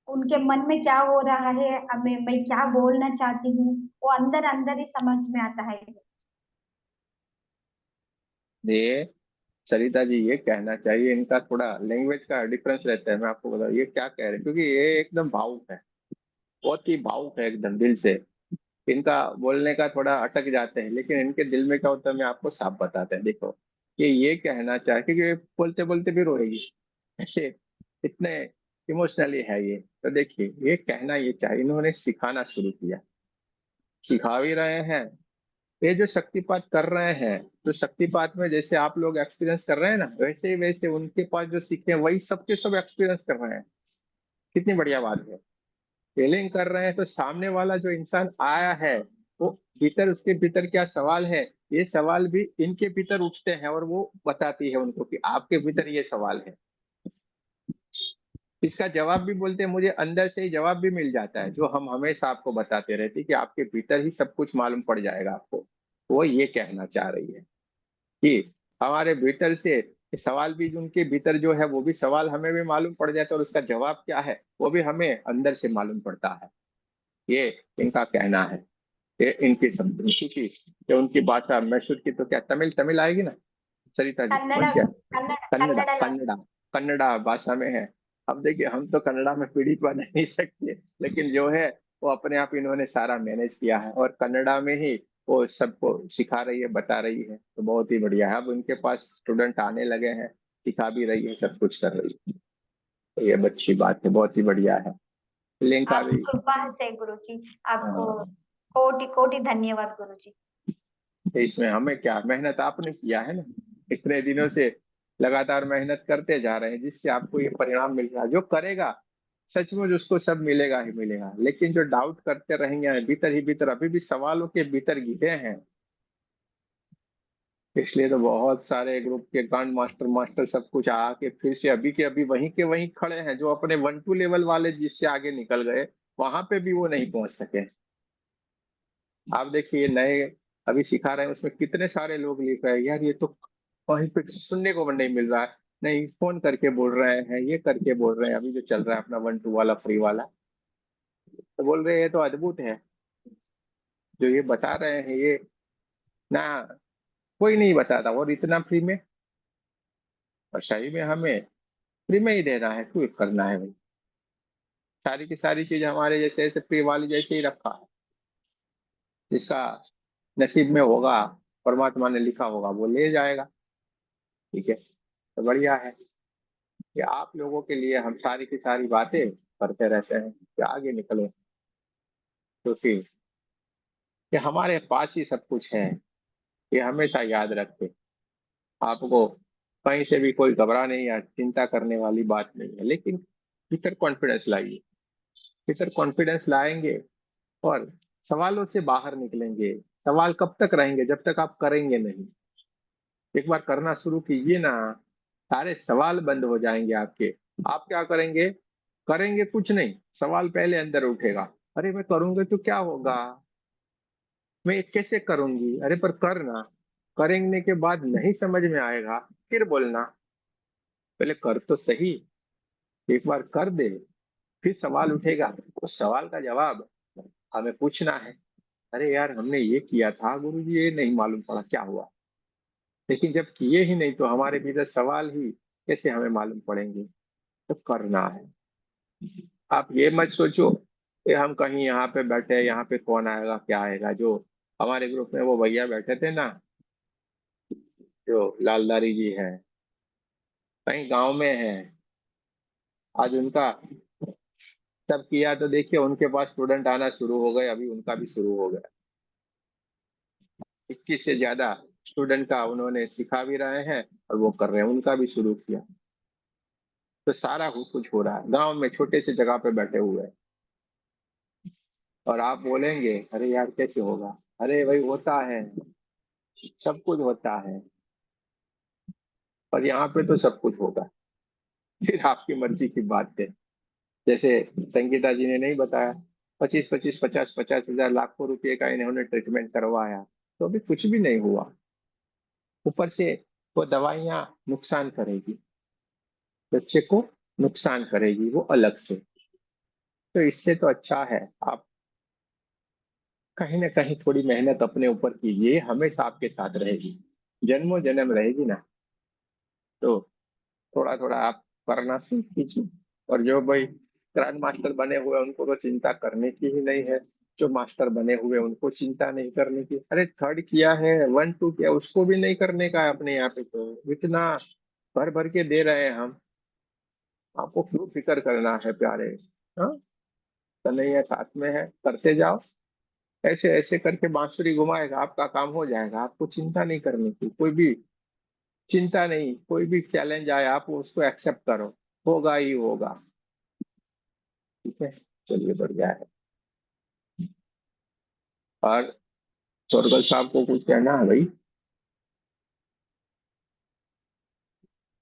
उनके मन में क्या हो रहा है, मैं क्या बोलना चाहती हूँ, वो अंदर अंदर ही समझ में आता है। ये सरिता जी, ये कहना चाहिए, इनका थोड़ा लैंग्वेज का डिफरेंस रहता है। मैं आपको बता, ये क्या कह रहे हैं, क्योंकि ये एकदम भावुक है, बहुत ही भावुक है एकदम दिल से। इनका बोलने का थोड़ा अटक जाते हैं, लेकिन इनके दिल में क्या होता है मैं आपको साफ बताते हैं। देखो, ये कहना चाहे, क्योंकि ये बोलते बोलते भी रोएगी, ऐसे इतने इमोशनली है ये। तो देखिए, ये कहना ये चाहिए, इन्होंने सिखाना शुरू किया, सिखा भी रहे हैं। ये जो शक्तिपात कर रहे हैं, तो शक्तिपात में जैसे आप लोग एक्सपीरियंस कर रहे हैं ना, वैसे ही वैसे उनके पास जो सीखे हैं वही सबके सब एक्सपीरियंस कर रहे हैं। कितनी बढ़िया बात है। फीलिंग कर रहे हैं तो सामने वाला जो इंसान आया है, वो भीतर, उसके भीतर क्या सवाल है, ये सवाल भी इनके भीतर उठते हैं और वो बताती है उनको कि आपके भीतर ये सवाल है। इसका जवाब भी बोलते हैं, मुझे अंदर से ही जवाब भी मिल जाता है, जो हम हमेशा आपको बताते रहते हैं कि आपके भीतर ही सब कुछ मालूम पड़ जाएगा आपको। वो ये कहना चाह रही है कि हमारे भीतर से सवाल भी, उनके भीतर जो है वो भी सवाल हमें भी मालूम पड़ जाता है, और उसका जवाब क्या है वो भी हमें अंदर से मालूम पड़ता है। ये इनका कहना है। ये इनकी समझ की, ये उनकी भाषा, मैसूर की तो क्या तमिल, तमिल आएगी ना सरिता जी, कन्नड़ कौन सी है? कन्नड़ कन्नड़ा, कन्नड़ कन्नड़ा, कन्नड़ा भाषा में है। अब देखिए, हम तो कन्नड़ा में पीड़ित बन नहीं सकते, लेकिन जो है वो अपने आप इन्होंने सारा मैनेज किया है, और कन्नड़ा में ही वो सबको सिखा रही है, बता रही है, तो बहुत ही बढ़िया है। अब उनके पास स्टूडेंट आने लगे हैं, सिखा भी रही है, सब कुछ कर रही है। तो ये अच्छी बात है, बहुत ही बढ़िया है। लिंक आ आपकी गई। कृपा से गुरुजी, आपको हाँ, कोटि कोटि धन्यवाद गुरुजी। तो इसमें हमें क्या, मेहनत आपने किया है ना, इतने दिनों से लगातार मेहनत करते जा रहे हैं, जिससे आपको ये परिणाम मिल रहा है। जो करेगा सचमुच उसको सब मिलेगा ही मिलेगा, लेकिन जो डाउट करते रहेंगे भीतर ही भीतर, अभी भी सवालों के भीतर गिरे हैं। इसलिए तो बहुत सारे ग्रुप के ग्रांड मास्टर मास्टर सब कुछ आके फिर से अभी के अभी वहीं के वहीं खड़े हैं, जो अपने 1-2 लेवल वाले जिससे आगे निकल गए, वहां पे भी वो नहीं पहुंच सके। आप देखिए नए अभी सिखा रहे हैं, उसमें कितने सारे लोग लिख रहे हैं, यार ये तो कहीं पे सुनने को नहीं मिल रहा है, नहीं फोन करके बोल रहे हैं, ये करके बोल रहे हैं, अभी जो चल रहा है अपना 1-2 वाला फ्री वाला, तो बोल रहे हैं ये तो अद्भुत है जो ये बता रहे हैं, ये ना कोई नहीं बताता, और इतना फ्री में, और सही में हमें फ्री में ही देना है, क्यों करना है भाई? सारी की सारी चीज हमारे जैसे ऐसे फ्री वाली जैसे ही रखा है, जिसका नसीब में होगा, परमात्मा ने लिखा होगा वो ले जाएगा। ठीक है, तो बढ़िया है कि आप लोगों के लिए हम सारी की सारी बातें करते रहते हैं कि आगे निकले, क्योंकि ये हमारे पास ही सब कुछ है। ये हमेशा याद रखते, आपको कहीं से भी कोई घबरा नहीं या चिंता करने वाली बात नहीं है, लेकिन भीतर कॉन्फिडेंस लाइए। भीतर कॉन्फिडेंस लाएंगे और सवालों से बाहर निकलेंगे। सवाल कब तक रहेंगे? जब तक आप करेंगे नहीं। एक बार करना शुरू कीजिए ना, सारे सवाल बंद हो जाएंगे आपके। आप क्या करेंगे? करेंगे कुछ नहीं, सवाल पहले अंदर उठेगा, अरे मैं करूंगा तो क्या होगा, मैं ये कैसे करूंगी, अरे पर करना, करेंगे के बाद नहीं समझ में आएगा फिर बोलना, पहले कर तो सही। एक बार कर दे, फिर सवाल उठेगा, उस सवाल का जवाब हमें पूछना है। अरे यार हमने ये किया था गुरुजी, ये नहीं मालूम पड़ा क्या हुआ। लेकिन जब किए ही नहीं तो हमारे भीतर सवाल ही कैसे हमें मालूम पड़ेंगे? तो करना है। आप ये मत सोचो कि हम कहीं यहाँ पे बैठे, यहाँ पे कौन आएगा क्या आएगा। जो हमारे ग्रुप में वो भैया बैठे थे ना, जो लालदारी जी हैं, कहीं गांव में है, आज उनका सब किया तो देखिए उनके पास स्टूडेंट आना शुरू हो गए, अभी उनका भी शुरू हो गया। 21 से ज्यादा स्टूडेंट का उन्होंने सिखा भी रहे हैं, और वो कर रहे हैं, उनका भी शुरू किया। तो सारा कुछ हो रहा है गांव में, छोटे से जगह पे बैठे हुए हैं। और आप बोलेंगे अरे यार कैसे होगा? अरे भाई होता है, सब कुछ होता है, और यहाँ पे तो सब कुछ होगा। फिर आपकी मर्जी की बात है। जैसे संगीता जी ने नहीं बताया, 25-25, 50-50 हजार, लाखों रुपए का इन्होंने ट्रीटमेंट करवाया, तो अभी कुछ भी नहीं हुआ। ऊपर से वो दवाइयाँ नुकसान करेगी, बच्चे को नुकसान करेगी वो अलग से। तो इससे तो अच्छा है आप कहीं ना कहीं थोड़ी मेहनत अपने ऊपर कीजिए, हमेशा आपके साथ रहेगी, जन्मों जन्म रहेगी ना। तो थोड़ा थोड़ा आप करना सीख कीजिए। और जो भाई ग्रैंड मास्टर बने हुए हैं, उनको तो चिंता करने की ही नहीं है। जो मास्टर बने हुए हैं, उनको चिंता नहीं करने की, अरे थर्ड किया है, 1-2 किया, उसको भी नहीं करने का है अपने यहाँ पे, तो इतना भर भर के दे रहे हैं हम, आपको क्यों फिक्र करना है प्यारे? हाँ, कन्हैया साथ में है, करते जाओ। ऐसे ऐसे करके बांसुरी घुमाएगा, आपका काम हो जाएगा, आपको चिंता नहीं करने की, कोई भी चिंता नहीं। कोई भी चैलेंज आए आप उसको एक्सेप्ट करो, होगा ही होगा। ठीक है, चलिए बढ़िया है। और चोरगल साहब को कुछ कहना है भाई?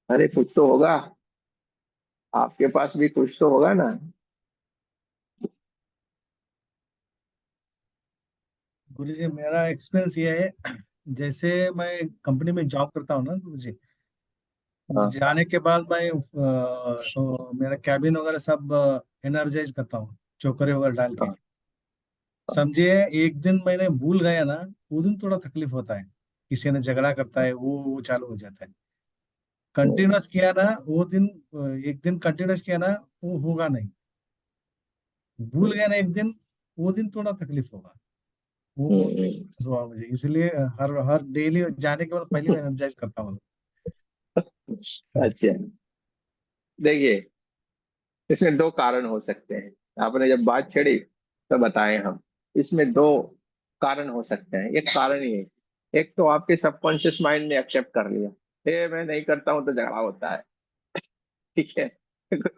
अरे कुछ तो होगा। आपके पास भी कुछ तो होगा ना। गुरुजी मेरा एक्सपीरियंस ये है, जैसे मैं कंपनी में जॉब करता हूँ ना गुरुजी, हाँ जाने के बाद मैं मेरा कैबिन वगैरह सब एनर्जाइज करता हूँ, चोकरे वगैरह डाल के। हाँ हाँ। समझिए एक दिन मैंने भूल गया ना, वो दिन थोड़ा तकलीफ होता है, किसी ने झगड़ा करता है, वो चालू हो जाता है। हम्म, कंटिन्यूस किया ना वो दिन, एक दिन कंटिन्यूस किया ना, वो होगा नहीं। भूल गया ना एक दिन, वो दिन थोड़ा तकलीफ होगा। वो बहुत हम्म, एक्सपीरियंस हुआ मुझे, इसलिए हर हर डेली जाने के बाद पहले मैं एनर्जाइज करता हूँ। अच्छा, देखिए, इसमें दो कारण हो सकते हैं। आपने जब बात छेड़ी तो बताएं हम। इसमें दो कारण हो सकते हैं। एक कारण ये, एक तो आपके सबकॉन्शियस माइंड ने एक्सेप्ट कर लिया, ये मैं नहीं करता हूं तो झगड़ा होता है। ठीक है।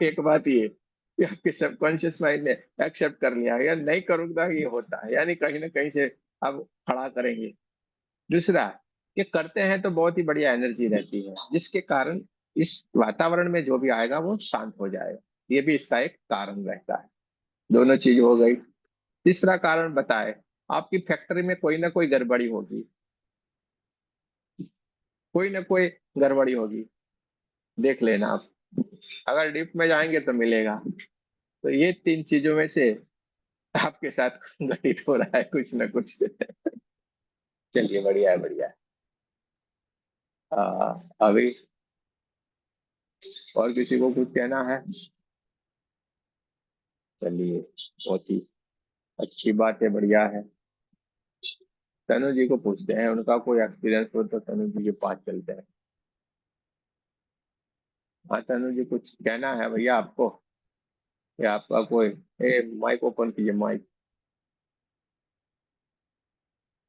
एक बात ये कि आपके सबकॉन्शियस माइंड ने एक्सेप्ट कर लिया, या नहीं करूंगा ये होता है, यानी कहीं ना कहीं से अब खड़ा करेंगे। दूसरा, ये करते हैं तो बहुत ही बढ़िया एनर्जी रहती है, जिसके कारण इस वातावरण में जो भी आएगा वो शांत हो जाएगा। ये भी इसका एक कारण रहता है। दोनों चीज हो गई। तीसरा कारण बताए, आपकी फैक्ट्री में कोई ना कोई गड़बड़ी होगी, कोई ना कोई गड़बड़ी होगी, देख लेना आप। अगर डीप में जाएंगे तो मिलेगा। तो ये तीन चीजों में से आपके साथ घटित हो रहा है कुछ ना कुछ। चलिए, बढ़िया है, बढ़िया है। अभी और किसी को कुछ कहना है? चलिए, बहुत ही अच्छी बात है, बढ़िया है। तनु जी को पूछते हैं, उनका कोई एक्सपीरियंस हो तो तनु जी के पास चलते हैं। हाँ तनु जी, कुछ कहना है भैया आपको, या आपका कोई, ए माइक ओपन कीजिए, माइक।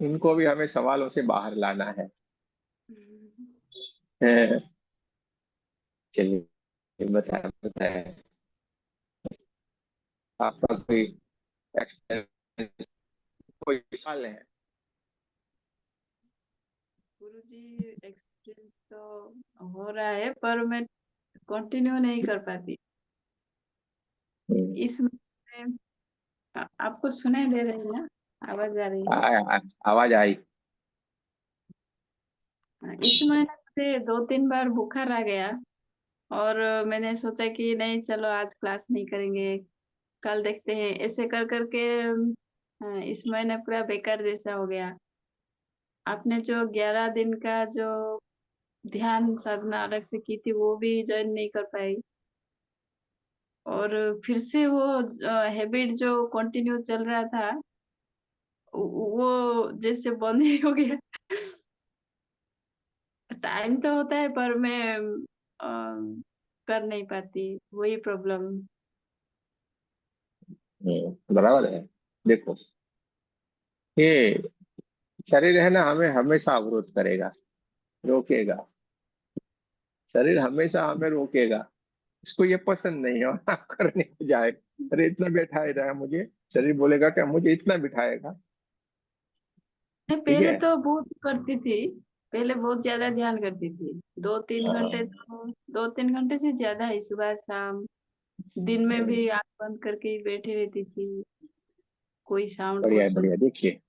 इनको भी हमें सवालों से बाहर लाना है। हैं, चलिए, बताया बताया। आपका कोई एक्सपीरियंस, कोई सवाल है? गुरुजी एक्सपीरियंस तो हो रहा है, पर मैं कंटिन्यू नहीं कर पाती। हम्म, इसमें आपको सुनाई दे रही है ना, आवाज आ रही है? आवाज आई। इस महीने से 2-3 बार बुखार आ गया, और मैंने सोचा कि नहीं चलो आज क्लास नहीं करेंगे, कल देखते हैं, ऐसे कर करके इस महीने पूरा बेकार जैसा हो गया। आपने जो 11 दिन का जो ध्यान साधना अलग से की थी, वो भी ज्वाइन नहीं कर पाई, और फिर से वो हैबिट जो कंटिन्यू चल रहा था, वो जैसे बंद ही हो गया। टाइम तो होता है, पर मैं कर नहीं पाती, वही प्रॉब्लम। बराबर है। देखो, ये शरीर है ना, हमें हमेशा अवरोध करेगा, रोकेगा। शरीर हमेशा हमें रोकेगा। इसको ये पसंद नहीं है और आप करने को जाए, अरे इतना बैठाए रहा मुझे, शरीर बोलेगा क्या मुझे इतना बिठाएगा। मैं ठीक पहले है। तो बहुत करती थी, पहले बहुत ज्यादा ध्यान करती थी, 2-3 घंटे, हाँ, तो 2-3 घंटे से ज्यादा ही, सुबह शाम, दिन में भी आंख बंद करके ही बैठी रहती थी, कोई साउंड बढ़िया बहुत है, सुन। बढ़िया। देखिए,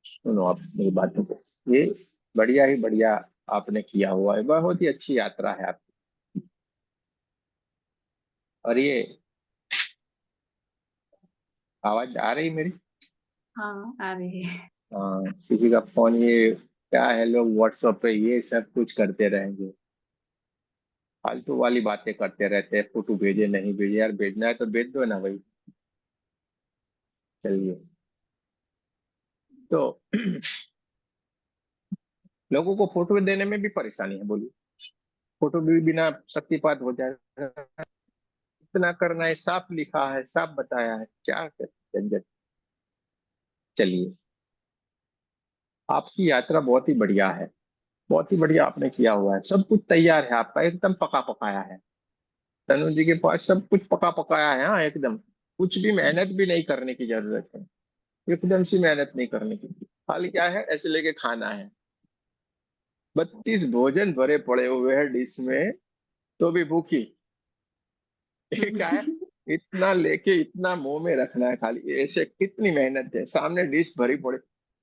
सुनो आप मेरी बातों को, ये बढ़िया ही बढ़िया आपने किया हुआ है, बहुत ही अच्छी यात्रा है आपकी। और ये आवाज आ रही मेरी? हाँ, आ रही है। किसी का फोन, ये क्या है, लोग व्हाट्सएप पे ये सब कुछ करते रहेंगे, फालतू वाली बातें करते रहते हैं, फोटो भेजे नहीं भेजे, यार भेजना है तो भेज दो ना भाई। चलिए, तो लोगों को फोटो देने में भी परेशानी है, बोलिए। फोटो भी बिना शक्तिपात हो जाए, इतना करना है, साफ लिखा है, साफ बताया है, क्या झंझट। चलिए, आपकी यात्रा बहुत ही बढ़िया है, बहुत ही बढ़िया आपने किया हुआ है, सब कुछ तैयार है आपका, एकदम पका पकाया है। तनु जी के पास सब कुछ पका पकाया है, हाँ एकदम। कुछ भी मेहनत भी नहीं करने की जरूरत है, एकदम सी मेहनत नहीं करने की। खाली क्या है, ऐसे लेके खाना है। 32 भोजन भरे पड़े हुए हैं डिश में, तो भी भूखी। ये क्या है, इतना लेके इतना मुंह में रखना है खाली, ऐसे कितनी मेहनत है, सामने डिश भरी पड़े।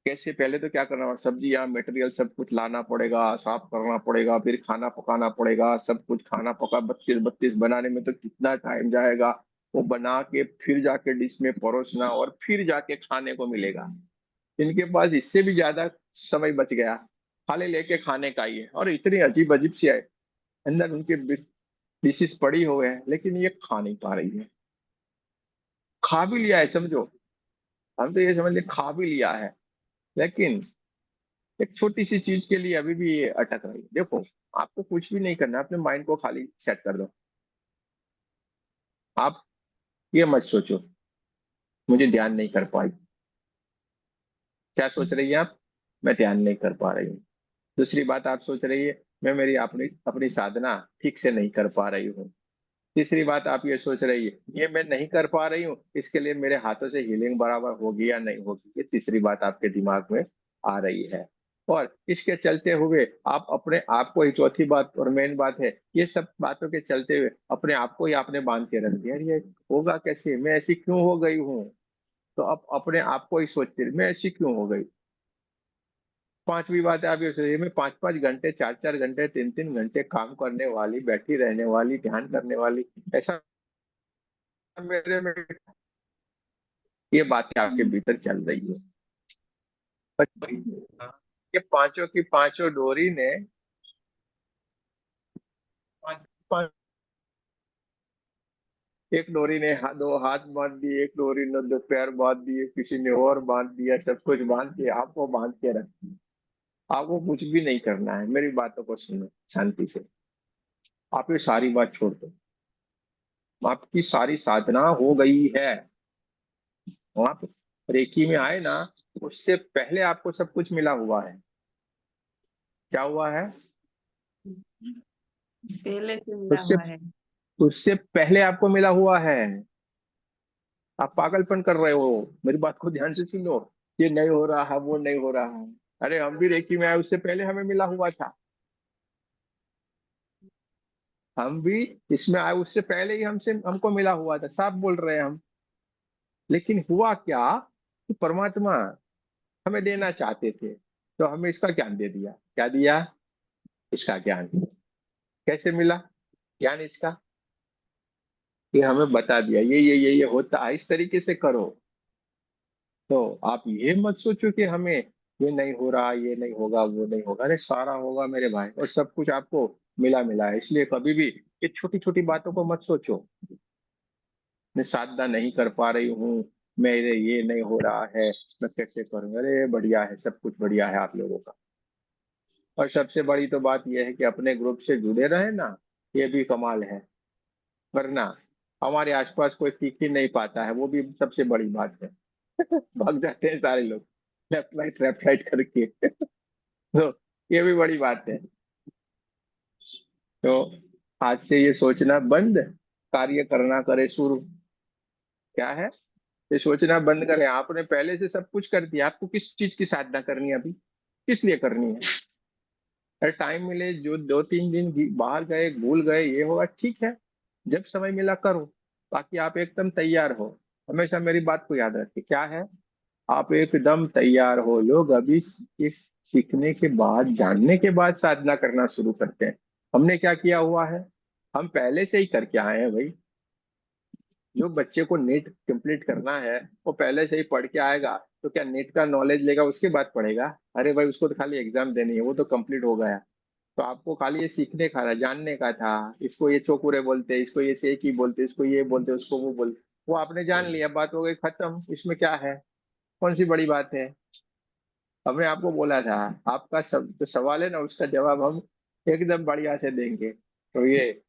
कैसे, पहले तो क्या करना, सब्जियां मटेरियल सब कुछ लाना पड़ेगा, साफ करना पड़ेगा, फिर खाना पकाना पड़ेगा, सब कुछ खाना पका 32 32 बनाने में तो कितना टाइम जाएगा। वो बना के फिर जाके डिश में परोसना और फिर जाके खाने को मिलेगा। इनके पास इससे भी ज्यादा समय बच गया, खाली लेके खाने का ही है। और इतनी अजीब अजीब सी है अंदर उनके डिशेस पड़ी हुए हैं, लेकिन ये खा नहीं पा रही है। खा भी लिया है समझो, हम तो ये समझ ले खा भी लिया है, लेकिन एक छोटी सी चीज के लिए अभी भी ये अटक रही है। देखो, आपको कुछ भी नहीं करना, अपने माइंड को खाली सेट कर दो। आप ये मत सोचो मुझे ध्यान नहीं कर पाई। क्या सोच रही है आप? मैं ध्यान नहीं कर पा रही हूँ। दूसरी बात आप सोच रही है, मैं मेरी अपनी अपनी साधना ठीक से नहीं कर पा रही हूँ। तीसरी बात आप ये सोच रही है, ये मैं नहीं कर पा रही हूँ, इसके लिए मेरे हाथों से हीलिंग बराबर होगी या नहीं होगी। ये तीसरी बात आपके दिमाग में आ रही है। और इसके चलते हुए आप अपने आप को ही, चौथी बात और मेन बात है, ये सब बातों के चलते हुए अपने आप को ही आपने बांध के रख दिया। ये होगा कैसे, मैं ऐसी क्यों हो गई हूँ? तो आप अपने आप को ही सोचते रहे, मैं ऐसी क्यों हो गई। पांचवी बात है, आप ये सोचिए, मैं 5 5 घंटे, 4 4 घंटे, 3 3 घंटे काम करने वाली, बैठी रहने वाली, ध्यान करने वाली, ऐसा मेरे में, ये बातें आपके भीतर चल रही है। पर ये पांचों की पांचों डोरी ने पांच- एक डोरी ने दो हाथ बांध दिए, एक डोरी ने दो पैर बांध दिए, किसी ने और बांध दिया, सब कुछ बांध के आपको बांध के रख दिया। आपको कुछ भी नहीं करना है, मेरी बातों को सुनो शांति से। आप ये सारी बात छोड़ दो, आपकी सारी साधना हो गई है। आप रेकी में आए ना, उससे पहले आपको सब कुछ मिला हुआ है। क्या हुआ है? पहले से मिला उससे हुआ है। उससे पहले आपको मिला हुआ है। आप पागलपन कर रहे हो, मेरी बात को ध्यान से सुनो। ये नहीं हो रहा है, वो नहीं हो रहा है। अरे हम भी रेकी में आए, उससे पहले हमें मिला हुआ था। हम भी इसमें आए, उससे पहले ही हमसे हमको मिला हुआ था, साफ बोल रहे हैं हम। लेकिन हुआ क्या कि परमात्मा हमें देना चाहते थे, तो हमें इसका ज्ञान दे दिया। क्या दिया? इसका ज्ञान। कैसे मिला ज्ञान इसका? ये हमें बता दिया, ये होता है, इस तरीके से करो। तो आप ये मत सोचो कि हमें ये नहीं हो रहा, ये नहीं होगा, वो नहीं होगा। अरे सारा होगा मेरे भाई, और सब कुछ आपको मिला मिला है। इसलिए कभी भी ये छोटी छोटी बातों को मत सोचो, मैं साधना नहीं कर पा रही हूँ, मेरे ये नहीं हो रहा है, मैं कैसे करूँ। अरे बढ़िया है, सब कुछ बढ़िया है आप लोगों का। और सबसे बड़ी तो बात यह है कि अपने ग्रुप से जुड़े रहे ना, ये भी कमाल है। वरना हमारे आसपास कोई सीख ही नहीं पाता है, वो भी सबसे बड़ी बात है। भाग जाते हैं सारे लोग लेफ्ट राइट करके। तो ये भी बड़ी बात है। तो आज से ये सोचना बंद, कार्य करना करे शुरू। क्या है? ये सोचना बंद करें, आपने पहले से सब कुछ कर दिया, आपको किस चीज की साधना करनी है अभी, किस लिए करनी है? अगर टाइम मिले, जो 2 3 दिन बाहर गए, भूल गए, ये होगा ठीक है, जब समय मिला करो। बाकी आप एकदम तैयार हो। हमेशा मेरी बात को याद रखिए, क्या है, आप एकदम तैयार हो। लोग अभी इस सीखने के बाद, जानने के बाद साधना करना शुरू करते हैं। हमने क्या किया हुआ है, हम पहले से ही करके आए हैं भाई। जो बच्चे को नेट कंप्लीट करना है, वो पहले से ही पढ़ के आएगा। तो क्या नेट का नॉलेज लेगा उसके बाद पढ़ेगा? अरे भाई, उसको तो खाली एग्जाम देनी है, वो तो कंप्लीट हो गया। तो आपको खाली ये सीखने का था, जानने का था। इसको ये चोकुरे बोलते हैं, इसको ये सेकी बोलते हैं, इसको ये बोलते हैं, उसको वो बोलते हैं। वो आपने जान लिया, बात हो गई खत्म। इसमें क्या है, कौन सी बड़ी बात है? हमने आपको बोला था, आपका जो सवाल है ना, उसका जवाब हम एकदम बढ़िया से देंगे। तो ये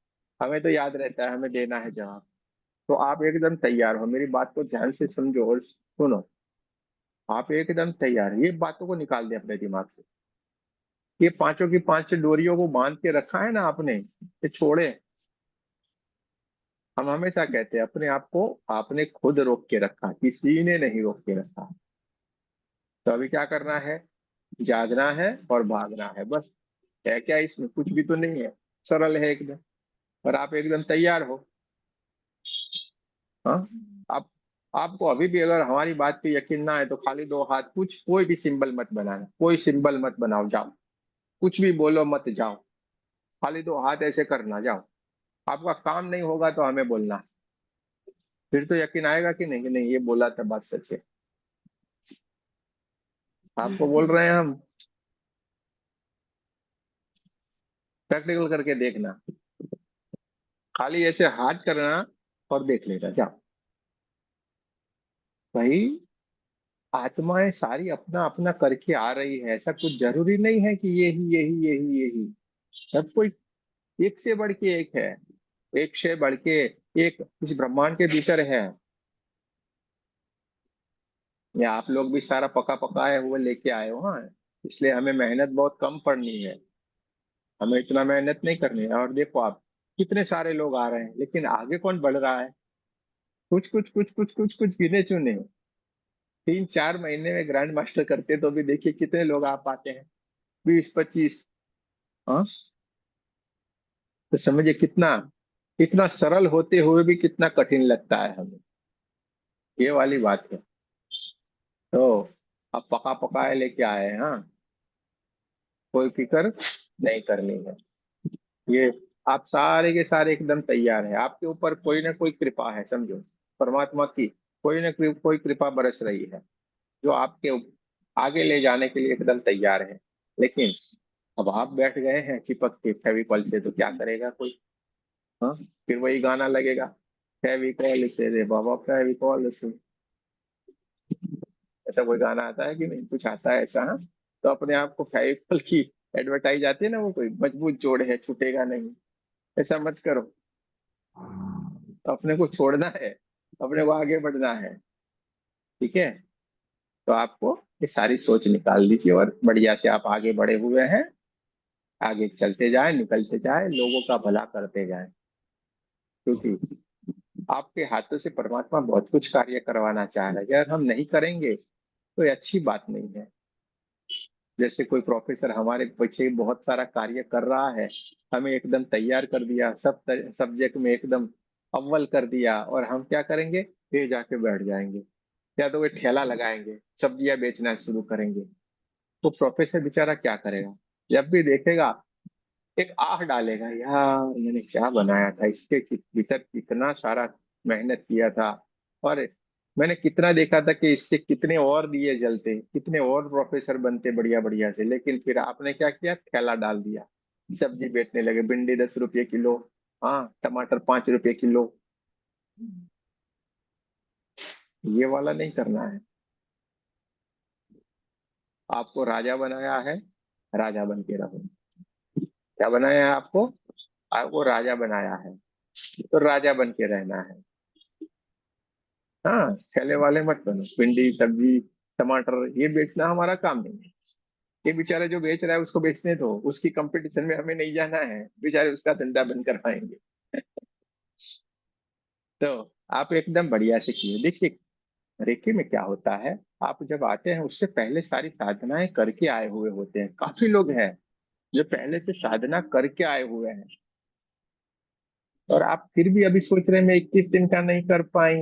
हमें तो याद रहता है, हमें देना है जवाब। तो आप एकदम तैयार हो, मेरी बात को ध्यान से समझो और सुनो। आप एकदम तैयार, ये बातों को निकाल दें अपने दिमाग से। ये पांचों की पांच डोरियों को बांध के रखा है ना आपने, ये छोड़े। हम हमेशा कहते हैं, अपने आप को आपने खुद रोक के रखा, किसी ने नहीं रोक के रखा। तो अभी क्या करना है, जागना है और भागना है बस। है क्या इसमें, कुछ भी तो नहीं है, सरल है एकदम। और आप एकदम तैयार हो। हाँ, आप आपको अभी भी अगर हमारी बात पे यकीन ना है तो खाली दो हाथ, कुछ कोई भी सिंबल मत बनाना, कोई सिंबल मत बनाओ, जाओ, कुछ भी बोलो मत, जाओ, खाली दो हाथ ऐसे करना, जाओ। आपका काम नहीं होगा तो हमें बोलना, फिर तो यकीन आएगा कि नहीं ये बोला था बात सच है। आपको बोल रहे हैं हम, प्रैक्टिकल करके देखना, खाली ऐसे हाथ करना और देख लेना, जाओ। भाई, आत्माएं सारी अपना अपना करके आ रही है, ऐसा कुछ जरूरी नहीं है कि यही सब कोई एक से बढ़ के एक है, एक से बढ़ के एक इस ब्रह्मांड के भीतर है। या आप लोग भी सारा पका पकाए हुए लेके आए हो, हाँ, इसलिए हमें मेहनत बहुत कम पड़नी है, हमें इतना मेहनत नहीं करनी है। और देखो आप, कितने सारे लोग आ रहे हैं लेकिन आगे कौन बढ़ रहा है? कुछ गिने चुने, 3-4 महीने में ग्रैंड मास्टर करते तो भी देखिए कितने लोग आ पाते हैं, 20-25। हाँ, तो समझिए कितना, इतना सरल होते हुए भी कितना कठिन लगता है हमें, ये वाली बात है। तो अब पका पकाए लेके आए हैं, हाँ, कोई फिक्र नहीं करनी है। ये आप सारे के सारे एकदम तैयार है, आपके ऊपर कोई ना कोई कृपा है, समझो, परमात्मा की कोई कृपा बरस रही है, जो आपके आगे ले जाने के लिए एकदम तैयार है। लेकिन अब आप बैठ गए हैं चिपक के फेविकॉल से, तो क्या करेगा कोई? हाँ, फिर वही गाना लगेगा, फेविकॉल से रे बाबा फेविकॉल से। ऐसा कोई गाना आता है कि नहीं, कुछ आता है ऐसा? हाँ, तो अपने आप को फेविकॉल की एडवर्टाइज आती है ना, वो कोई मजबूत जोड़ है, छूटेगा नहीं, ऐसा मत करो। तो अपने को छोड़ना है, अपने को आगे बढ़ना है, ठीक है? तो आपको ये सारी सोच निकाल दीजिए और बढ़िया से आप आगे बढ़े हुए हैं, आगे चलते जाए, निकलते जाए, लोगों का भला करते जाए, क्योंकि आपके हाथों से परमात्मा बहुत कुछ कार्य करवाना चाह रहा है। अगर हम नहीं करेंगे तो ये अच्छी बात नहीं है। जैसे कोई प्रोफेसर हमारे पीछे बहुत सारा कार्य कर रहा है, हमें एकदम तैयार कर दिया, सब सब्जेक्ट में एकदम अव्वल कर दिया, और हम क्या करेंगे, फिर जाके बैठ जाएंगे, या तो वे ठेला लगाएंगे, सब्जियां बेचना शुरू करेंगे। तो प्रोफेसर बेचारा क्या करेगा? जब भी देखेगा एक आह डालेगा, यार मैंने क्या बनाया था, इसके भीतर कितना सारा मेहनत किया था, और मैंने कितना देखा था कि इससे कितने और दिए जलते, कितने और प्रोफेसर बनते बढ़िया बढ़िया से, लेकिन फिर आपने क्या किया, ठेला डाल दिया, सब्जी बेचने लगे, भिंडी 10 रुपये किलो, हाँ, टमाटर 5 रुपये किलो। ये वाला नहीं करना है। आपको राजा बनाया है, राजा बन के रहो। क्या बनाया है आपको? आपको राजा बनाया है, तो राजा बन के रहना है। हाँ, ठेले वाले मत बनो, भिंडी सब्जी टमाटर ये बेचना हमारा काम नहीं है। ये बेचारा जो बेच रहा है उसको बेचने दो, उसकी कंपटीशन में हमें नहीं जाना है, बेचारे उसका धंधा बंद करवाएंगे। तो आप एकदम बढ़िया से किए देखिए, रेकी में क्या होता है, आप जब आते हैं उससे पहले सारी साधनाएं करके आए हुए होते हैं, काफी लोग हैं जो पहले से साधना करके आए हुए हैं, और आप फिर भी अभी सोच रहे हैं मैं 21 दिन का नहीं कर पाई,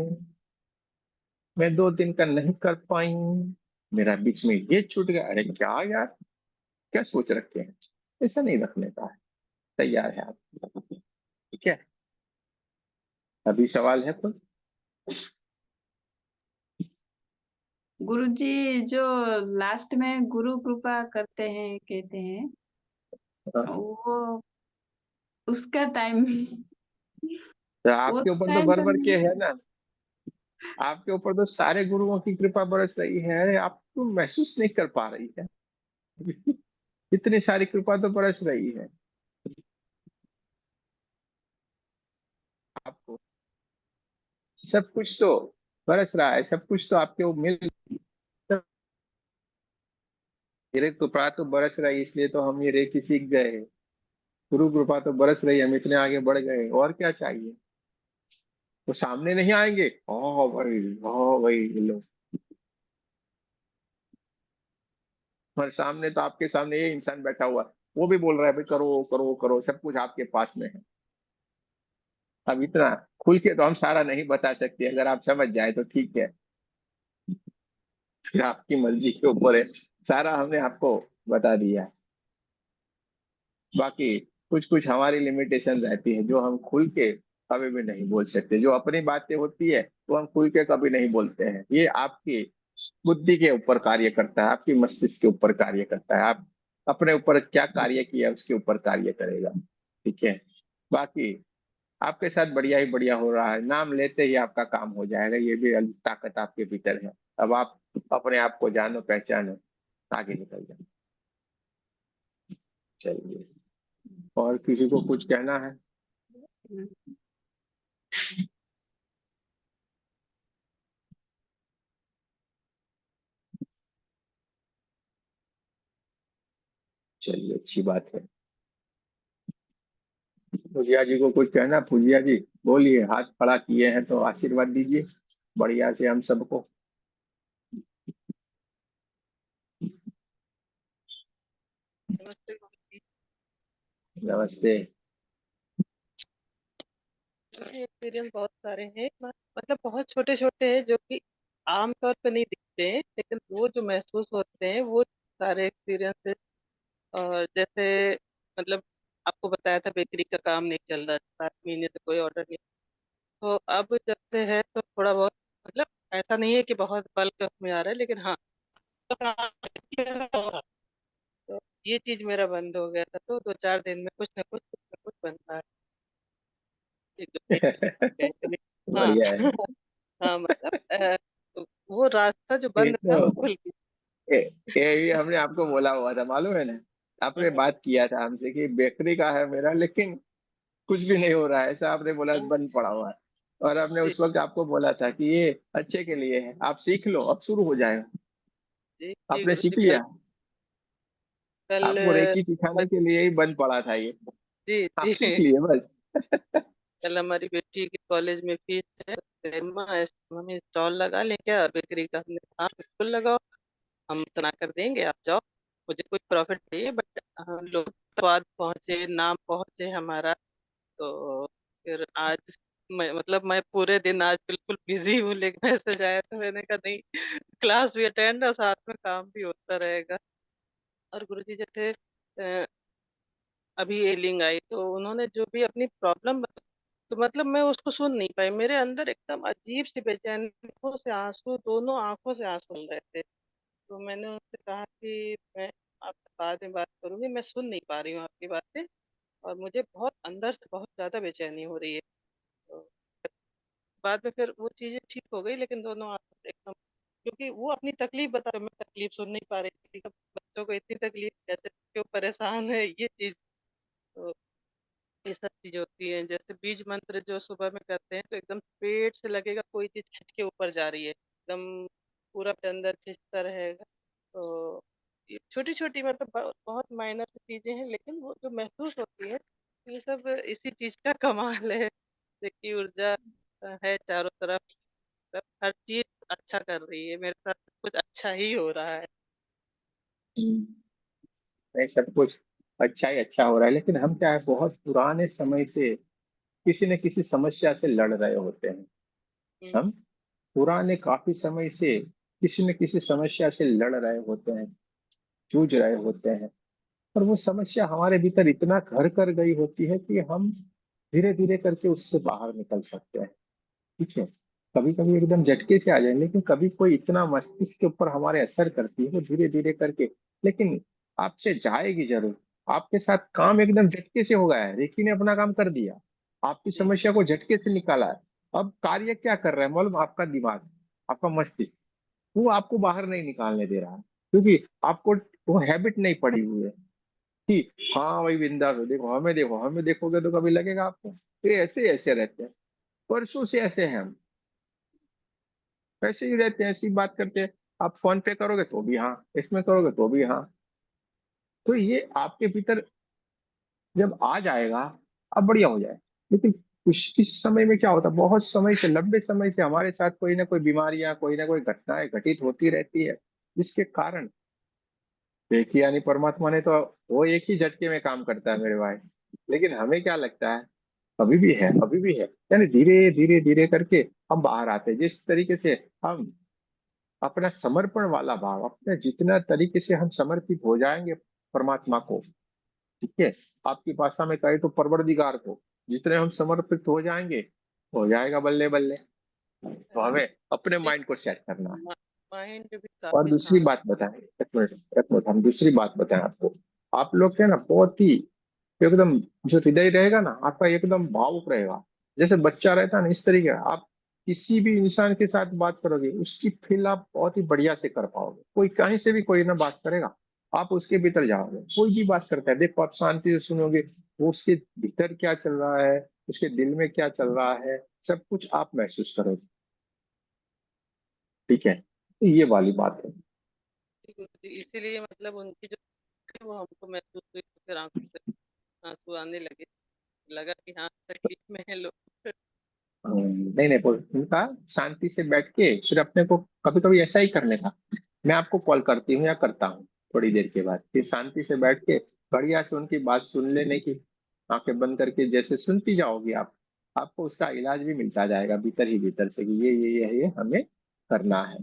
मैं 2 दिन का नहीं कर पाई, मेरा बीच में ये छूट गया, अरे क्या यार, क्या सोच रखे हैं? ऐसा नहीं रखने का है, तैयार है आप, ठीक है? अभी सवाल है कोई? गुरुजी, जो लास्ट में गुरु कृपा करते हैं कहते हैं, हाँ, वो उसका टाइम तो वो आपके ऊपर तो टाइम भर तो भर के नहीं। है ना, आपके ऊपर तो सारे गुरुओं की कृपा बरस रही है, आप तो महसूस नहीं कर पा रही है। इतनी सारी कृपा तो बरस रही है आपको, सब कुछ तो बरस रहा है, सब कुछ तो आपके वो मिल, मेरे कृपा तो बरस रही, इसलिए तो हम ये रेकी सीख गए, गुरु कृपा तो बरस रही, हम इतने आगे बढ़ गए, और क्या चाहिए? वो सामने नहीं आएंगे, ओ भाई लो, और सामने तो आपके सामने ये इंसान बैठा हुआ है, वो भी बोल रहा है भाई करो करो करो, सब कुछ आपके पास में है, अब इतना खुल के तो हम सारा नहीं बता सकते, अगर आप समझ जाए तो ठीक है, फिर आपकी मर्जी के ऊपर है। सारा हमने आपको बता दिया है। बाकी कुछ कुछ हमारी लिमिटेशन रहती है जो हम खुल के कभी भी नहीं बोल सकते। जो अपनी बातें होती है वो हम खुल के कभी नहीं बोलते हैं। ये आपकी बुद्धि के ऊपर कार्य करता है, आपकी मस्तिष्क के ऊपर कार्य करता है। आप अपने ऊपर क्या कार्य किया उसके ऊपर कार्य करेगा। ठीक है। बाकी आपके साथ बढ़िया ही बढ़िया हो रहा है, नाम लेते ही आपका काम हो जाएगा, ये भी ताकत आपके भीतर है। अब आप अपने आप को जानो, पहचानो, आगे निकल जाओ। चलिए, और किसी को कुछ कहना है? चलिए, अच्छी बात है। पूजिया जी को कुछ कहना? पूजिया जी बोलिए, हाथ खड़ा किए हैं तो आशीर्वाद दीजिए बढ़िया से हम सबको। नमस्ते गुरुजी। नमस्ते। एक्सपीरियंस बहुत सारे हैं, मतलब बहुत छोटे छोटे हैं जो कि आमतौर पर नहीं दिखते हैं, लेकिन वो जो महसूस होते हैं वो सारे एक्सपीरियंसेस। और जैसे मतलब आपको बताया था बेकरी का काम नहीं चल रहा, 7 महीने से कोई ऑर्डर नहीं। तो अब जब से है तो थोड़ा बहुत, मतलब ऐसा नहीं है कि बहुत बल्क में आ रहा है, लेकिन हाँ तो तो ये चीज मेरा बंद हो गया था, तो 2-4 दिन में कुछ ना कुछ बन रहा है। एक हाँ बढ़िया है। हाँ मतलब तो वो रास्ता जो ये बंद था वो तो खुल गया। ये ये हमने आपको बोला हुआ था, मालूम है ना। आपने हाँ, बात किया था हमसे कि बेकरी का है मेरा, लेकिन कुछ भी नहीं हो रहा है, ऐसा आपने बोला, हाँ, बंद पड़ा हुआ है। और हमने जी उस वक्त आपको बोला था कि ये अच्छे के लिए है, आप सीख लो, अब शुरू हो जाएगा। जी जी आपने गुरु जी। सीख कल लिया। कल आपको रेकी मत- सिखाने के लिए ही बंद पड़ा था ये, जी आप जी सीख लिए बस। कल हमारी बेटी की कॉलेज में फीस है, तो अम्मा हमें स्टॉल लगा लें क्या बेकरी का? हमने कहा, हाँ बिल्कुल लगाओ, हम तना कर देंगे, आप जाओ। मुझे कुछ प्रॉफिट चाहिए, बट हम लोग स्वाद पहुंचे, नाम पहुंचे हमारा। तो फिर आज मतलब मैं पूरे दिन आज बिल्कुल बिजी हूँ, लेकिन मैसेज आया तो मैंने कहा नहीं, क्लास भी अटेंड और साथ में काम भी होता रहेगा। और गुरुजी जैसे अभी ये लिंग आई तो उन्होंने जो भी अपनी प्रॉब्लम, तो मतलब मैं उसको सुन नहीं पाई, मेरे अंदर एकदम अजीब सी बेचैनी, आंखों से आंसू, दोनों आंखों से आंसू बह रहे थे। तो मैंने उनसे कहा कि मैं आपसे बाद में बात करूंगी, मैं सुन नहीं पा रही हूँ आपकी बातें, और मुझे बहुत अंदर से बहुत ज्यादा बेचैनी हो रही है। तो बाद में फिर वो चीजें ठीक हो गई, लेकिन दोनों एकदम, क्योंकि वो अपनी तकलीफ बता रहे, मैं तकलीफ सुन नहीं पा रही थी, कि बच्चों को इतनी तकलीफ कैसे, क्यों परेशान है, ये चीज। तो ये सब चीजें होती हैं, जैसे बीज मंत्र जो सुबह में करते हैं तो एकदम पेट से लगेगा कोई चीज खिंच के ऊपर जा रही है, एकदम पूरा पेट अंदर खिंचता रहेगा। तो ये छोटी छोटी मतलब बहुत माइनर चीजें हैं, लेकिन वो जो महसूस होती है, ये सब इसी चीज का कमाल है। देखिए ऊर्जा है चारों तरफ, सब हर चीज अच्छा कर रही है मेरे साथ, सब कुछ अच्छा ही हो रहा है। नहीं, सब कुछ अच्छा ही अच्छा हो रहा है, लेकिन हम क्या है, बहुत पुराने समय से किसी न किसी समस्या से लड़ रहे होते हैं। हम्म, हम पुराने काफी समय से किसी न किसी समस्या से लड़ रहे होते हैं, जूझ रहे होते हैं। और वो समस्या हमारे भीतर इतना घर कर गई होती है कि हम धीरे धीरे करके उससे बाहर निकल सकते हैं। ठीक है। कभी कभी एकदम झटके से आ जाए, लेकिन कभी कोई इतना मस्तिष्क के ऊपर हमारे असर करती है वो धीरे धीरे करके, लेकिन आपसे जाएगी जरूर। आपके साथ काम एकदम झटके से हो गया है, रेकी ने अपना काम कर दिया, आपकी जी समस्या को झटके से निकाला है। अब कार्य क्या कर रहा है मालूम? आपका दिमाग, आपका मस्तिष्क, वो आपको बाहर नहीं निकालने दे रहा है, क्योंकि आपको वो हैबिट नहीं पड़ी हुई है कि हाँ भाई बिंदास हो, देखो हमें, देखो हमें देखोगे तो कभी लगेगा आपको। फिर ऐसे ऐसे रहते हैं, परसों से ऐसे हैं हम, ऐसे ही रहते हैं, ऐसी बात करते हैं। आप फोन पे करोगे तो भी हाँ, इसमें करोगे तो भी हाँ। तो ये आपके भीतर जब आ जाएगा, अब बढ़िया हो जाए। लेकिन कुछ किस समय में क्या होता है, बहुत समय से, लंबे समय से हमारे साथ कोई ना कोई बीमारियां, कोई ना कोई घटनाएं घटित होती रहती है, जिसके कारण देखिए यानी परमात्मा ने तो वो एक ही झटके में काम करता है मेरे भाई। लेकिन हमें क्या लगता है अभी भी है, अभी भी है। यानी धीरे धीरे धीरे करके हम बाहर आते हैं। जिस तरीके से हम अपना समर्पण वाला भाव, अपने जितना तरीके से हम समर्पित हो जाएंगे परमात्मा को, ठीक है, आपकी भाषा में कहे तो परवरदिगार को, जितने हम समर्पित हो जाएंगे, हो जाएगा बल्ले बल्ले। तो हमें अपने माइंड को सेट करना है। माइंड भी और काफी दूसरी शांत। बात बताएं, एक मिनट, हम दूसरी बात बताएं आपको। आप लोग के ना बहुत ही एकदम, जो हृदय रहेगा ना आपका एकदम भावुक रहेगा, जैसे बच्चा रहता है ना, इस तरीके का। आप किसी भी इंसान के साथ बात करोगे, उसकी फील आप बहुत ही बढ़िया से कर पाओगे। कोई कहीं से भी कोई ना बात करेगा, आप उसके भीतर जाओगे। कोई भी बात करता है, देखो आप शांति से सुनोगे, वो उसके भीतर क्या चल रहा है, उसके दिल में क्या चल रहा है, सब कुछ आप महसूस करोगे। ठीक है, तो ये वाली बात है। इसीलिए मतलब उनकी जो वो हमको महसूस हुई, तो फिर आंखों से आंसू आने लगे। लगा कि हाँ तकलीफ में है लोग। नहीं नहीं, उनका शांति से बैठ के फिर अपने को कभी कभी ऐसा ही करने का। मैं आपको कॉल करती हूँ या करता हूँ थोड़ी देर के बाद, फिर शांति से बैठ के बढ़िया से उनकी बात सुन लेने की। आंखें बंद करके जैसे सुनती जाओगी आप, आपको उसका इलाज भी मिलता जाएगा भीतर ही भीतर से कि ये हमें करना है।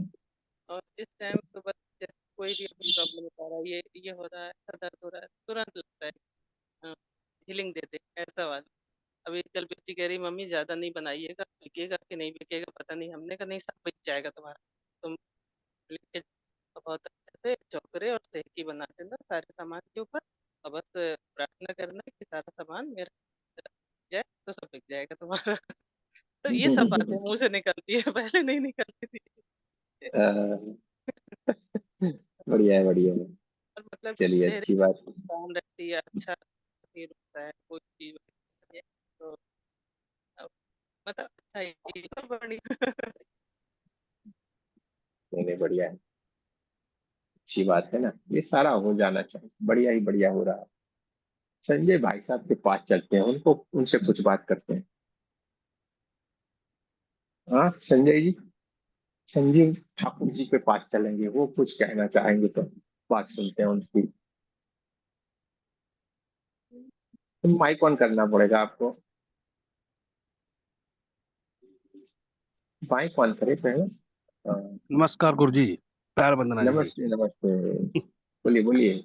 और इस टाइम तो बस जैसे कोई भी अपनी प्रॉब्लम बता रहा है, ये हो रहा है, ऐसा दर्द हो रहा है, तुरंत लगता है हीलिंग दे दे ऐसा वाला। अभी कल बेटी कह रही मम्मी ज्यादा नहीं बनाइएगा, बिकेगा कि नहीं बिकेगा पता नहीं। हमने कहा नहीं, सब बिक जाएगा तुम्हारा, तुम लेके जाओ। बहुत अच्छे से चौकरे और सेहकी बना देना सारे सामान के ऊपर, और बस प्रार्थना करना कि सारा सामान मेरा जाए तो सब बिक जाएगा तुम्हारा। तो ये सब बातें मुंह से निकलती है, पहले नहीं निकलती थी। अ, बढ़िया है, बढ़िया है। और मतलब चलिए, चेहरे अच्छी बात है। काम रहती है, अच्छा फील होता है कोई चीज होती है, तो मतलब अच्छा ही तो बढ़िया। नहीं नहीं, बढ़िया है, अच्छी बात है ना। ये सारा हो जाना चाहिए, बढ़िया ही बढ़िया हो रहा है। संजय भाई साहब के पास चलते हैं, उनको उनसे कुछ बात करते हैं। हाँ संजय जी, संजीव ठाकुर जी के पास चलेंगे, वो कुछ कहना चाहेंगे तो बात सुनते हैं उनकी। तो माइक ऑन करना पड़ेगा आपको, माइक ऑन करे पहले। हाँ, नमस्कार गुरुजी, पैर वंदना जी। नमस्ते नमस्ते, बोलिए बोलिए।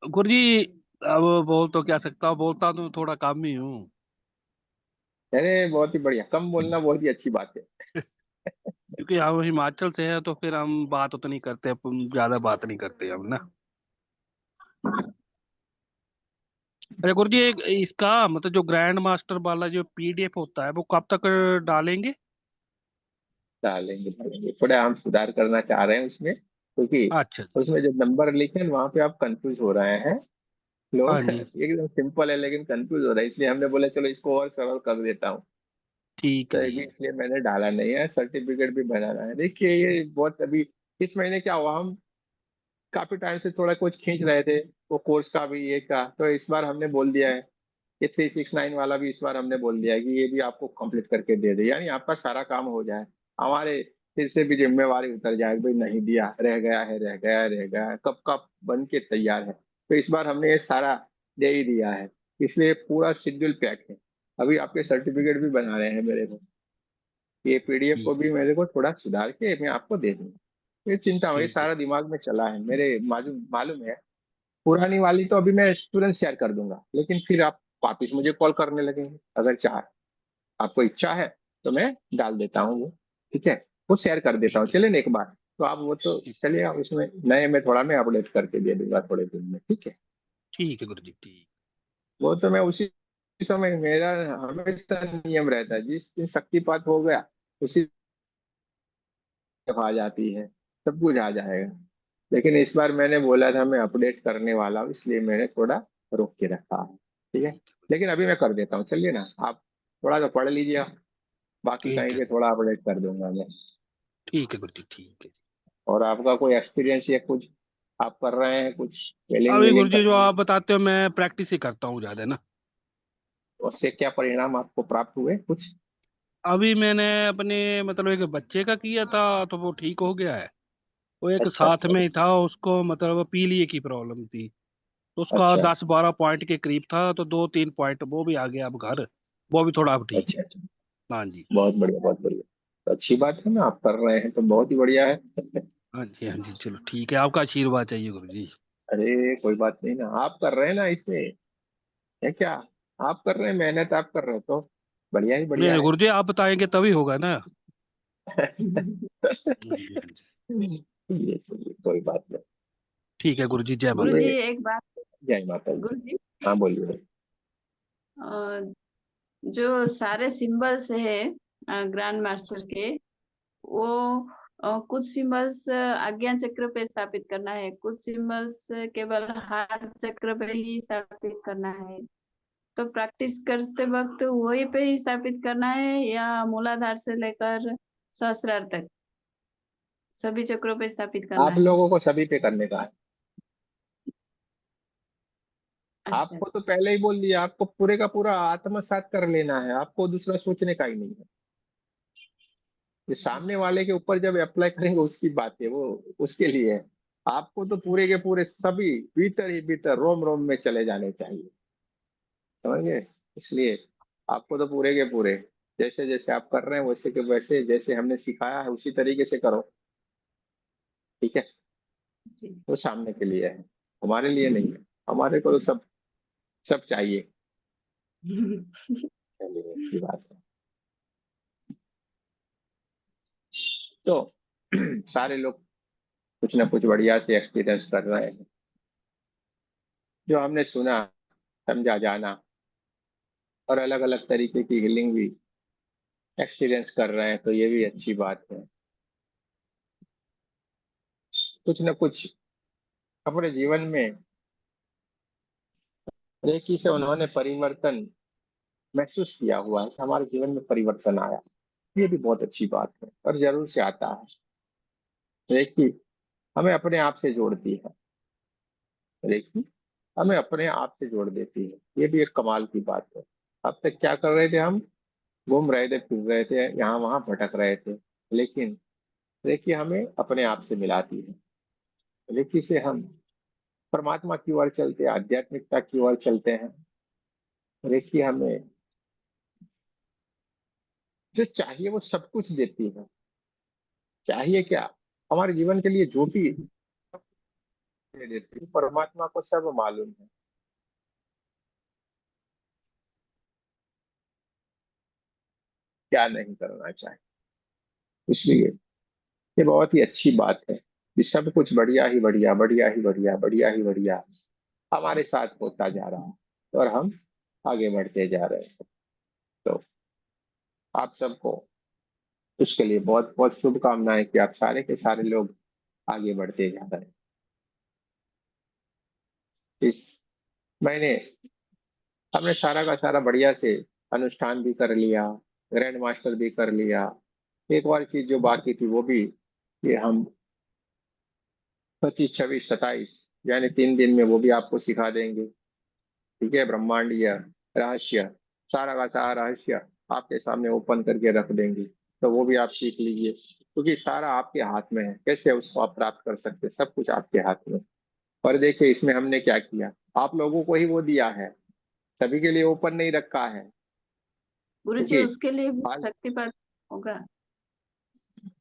गुरुजी, अब बोल तो क्या सकता हूँ, बोलता तो थोड़ा कम ही हूँ। अरे बहुत ही बढ़िया, कम बोलना बहुत ही अच्छी बात है। क्योंकि हम हिमाचल से हैं तो फिर हम बात उतनी करते हैं, अपन ज्यादा बात नहीं करते हम ना। अरे गुरुजी, एक इसका मतलब जो ग्रैंड मास्टर वाला जो पीडीएफ होता है वो कब तक डालेंगे? डालेंगे डालेंगे, थोड़ा हम सुधार करना चाह रहे हैं उसमें, क्योंकि अच्छा जी। उसमें जो नंबर लिखे हैं वहां पे आप कंफ्यूज हो रहे हैं लोग। हाँ जी। एकदम सिंपल है लेकिन कंफ्यूज हो रहा है, इसलिए हमने बोला चलो इसको और सरल कर देता हूँ। ठीक तो है ये भी जी। इसलिए मैंने डाला नहीं है, सर्टिफिकेट भी बनाना है। देखिए ये बहुत अभी इस महीने क्या हुआ, हम काफी टाइम से थोड़ा कुछ खींच रहे थे, वो कोर्स का भी ये का, तो इस बार हमने बोल दिया है, ये 369 वाला भी इस बार हमने बोल दिया है कि ये भी आपको कंप्लीट करके दे दे, यानी आपका सारा काम हो जाए। हमारे फिर से भी जिम्मेवारी उतर जाए, भाई नहीं दिया, रह गया है रह गया है रह गया है, कब का बन के तैयार है। तो इस बार हमने ये सारा दे ही दिया है, इसलिए पूरा शेड्यूल पैक है। अभी आपके सर्टिफिकेट भी बना रहे हैं मेरे को, ये पीडीएफ को ठीक। भी मेरे को थोड़ा सुधार के मैं आपको दे दूंगा। ये चिंता ये ठीक है। सारा दिमाग में चला है मेरे, मालूम मालूम है। पुरानी वाली तो अभी मैं तुरंत शेयर कर दूंगा, लेकिन फिर आप वापिस मुझे कॉल करने लगेंगे। अगर चाह आपको इच्छा है तो मैं डाल देता हूँ वो, ठीक है, वो शेयर कर देता हूँ, ठीक है। चलिए ना एक बार। तो आप वो तो ठीक। चलिए, उसमें नए में थोड़ा मैं अपडेट करके दे दूंगा थोड़े दिन में, ठीक है। ठीक है गुरुजी, ठीक। वो तो मैं उसी समय, मेरा हमेशा नियम रहता है, जिस दिन शक्तिपात हो गया उसी आ जाती है, सब कुछ आ जाएगा। लेकिन इस बार मैंने बोला था मैं अपडेट करने वाला हूँ, इसलिए मैंने थोड़ा रोक के रखा है, ठीक है। ठीक है लेकिन गुरुजी। अभी मैं कर देता हूँ, चलिए ना, आप थोड़ा सा पढ़ लीजिए, बाकी ठीक कहीं है। के थोड़ा अपडेट कर दूंगा मैं। ठीक है गुरुजी, ठीक है। और आपका कोई एक्सपीरियंस या कुछ आप कर रहे हैं, कुछ फीलिंग अभी वीलिंग गुरुजी कर, जो आप बताते हो मैं प्रैक्टिस ही करता हूँ ज्यादा ना। उससे क्या परिणाम आपको प्राप्त हुए कुछ? अभी मैंने अपने मतलब एक बच्चे का किया था तो वो ठीक हो गया है। वो एक अच्छा साथ अच्छा। में ही था, उसको मतलब पीलिए की प्रॉब्लम थी। तो उसका अच्छा 10-12 पॉइंट के करीब था, तो 2-3 पॉइंट वो भी आ गया अब घर, वो भी थोड़ा अब ठीक है। अच्छा अच्छा, हाँ जी। बहुत बढ़िया बहुत बढ़िया। तो अच्छी बात है ना, आप कर रहे हैं तो बहुत ही बढ़िया है। हाँ जी, हाँ जी, चलो ठीक है, आपका आशीर्वाद चाहिए गुरु जी। अरे कोई बात नहीं ना, आप कर रहे हैं ना, इसमें है क्या। आप कर रहे हैं, मेहनत आप कर रहे हो तो बढ़िया ही नहीं बढ़िया नहीं है। गुरु जी, आप बताएंगे तभी होगा ना। हाँ जी, हाँ जी। चलिए चलिए, कोई बात नहीं। ठीक है गुरु जी, जय माता गुरुजी ये दी। एक बात। जय माता दी। गुरुजी, हाँ बोलिए। जो सारे सिंबल्स है ग्रैंड मास्टर के, वो कुछ सिंबल्स आज्ञा चक्र पे स्थापित करना है, कुछ सिंबल्स केवल हाथ चक्र पे ही स्थापित करना है। तो प्रैक्टिस करते वक्त वही पे ही स्थापित करना है या मूलाधार से लेकर सहस्रार तक सभी चक्रों पे स्थापित करना आप है? लोगों को सभी पे करने का है। अच्छा आपको अच्छा। तो पहले ही बोल दिया, आपको पूरे का पूरा आत्मसात कर लेना है, आपको दूसरा सोचने का ही नहीं है। ये सामने वाले के ऊपर जब अप्लाई करेंगे उसकी बात है, वो उसके लिए है। आपको तो पूरे के पूरे सभी भीतर ही भीतर रोम रोम में चले जाने चाहिए, समझ गए। इसलिए आपको तो पूरे के पूरे, जैसे जैसे आप कर रहे हैं वैसे के वैसे, जैसे हमने सिखाया है उसी तरीके से करो, ठीक है। जी। वो सामने के लिए है, हमारे लिए नहीं है। हमारे को तो सब सब चाहिए। चलिए अच्छी बात है। तो सारे लोग कुछ ना कुछ बढ़िया से एक्सपीरियंस कर रहे हैं, जो हमने सुना समझा जाना, और अलग अलग तरीके की हीलिंग भी एक्सपीरियंस कर रहे हैं, तो ये भी अच्छी बात है। कुछ न कुछ अपने जीवन में रेकी से उन्होंने परिवर्तन महसूस किया हुआ है कि हमारे जीवन में परिवर्तन आया। ये भी बहुत अच्छी बात है, और जरूर से आता है। रेकी हमें अपने आप से जोड़ती है, रेकी हमें अपने आप से जोड़ देती है। ये भी एक कमाल की बात है। अब तक क्या कर रहे थे हम, घूम रहे थे फिर रहे थे, यहाँ वहां भटक रहे थे, लेकिन रेकी हमें अपने आप से मिलाती है। रेकी से हम परमात्मा की ओर चलते हैं, आध्यात्मिकता की ओर चलते हैं। रेकी हमें जो चाहिए वो सब कुछ देती है। चाहिए क्या, हमारे जीवन के लिए जो भी दे देती है, परमात्मा को सब मालूम है। क्या नहीं करना चाहिए, इसलिए ये बहुत ही अच्छी बात है कि सब कुछ बढ़िया ही बढ़िया बढ़िया ही बढ़िया बढ़िया ही बढ़िया हमारे साथ होता जा रहा है, और हम आगे बढ़ते जा रहे हैं। तो आप सबको उसके लिए बहुत बहुत शुभकामनाएं कि आप सारे के सारे लोग आगे बढ़ते जा रहे हैं। इस महीने हमने सारा का सारा बढ़िया से अनुष्ठान भी कर लिया, ग्रैंड मास्टर भी कर लिया। एक और चीज जो बाकी थी वो भी, ये हम 25, 26, 27 यानी 3 दिन में वो भी आपको सिखा देंगे, ठीक है। ब्रह्मांडीय रहस्य, सारा का सारा रहस्य आपके सामने ओपन करके रख देंगे, तो वो भी आप सीख लीजिए, क्योंकि सारा आपके हाथ में है। कैसे उसको आप प्राप्त कर सकते हैं, सब कुछ आपके हाथ में। और देखिए इसमें हमने क्या किया, आप लोगों को ही वो दिया है, सभी के लिए ओपन नहीं रखा है, गुरुजी, क्योंकि उसके लिए भी आज शक्तिपात होगा?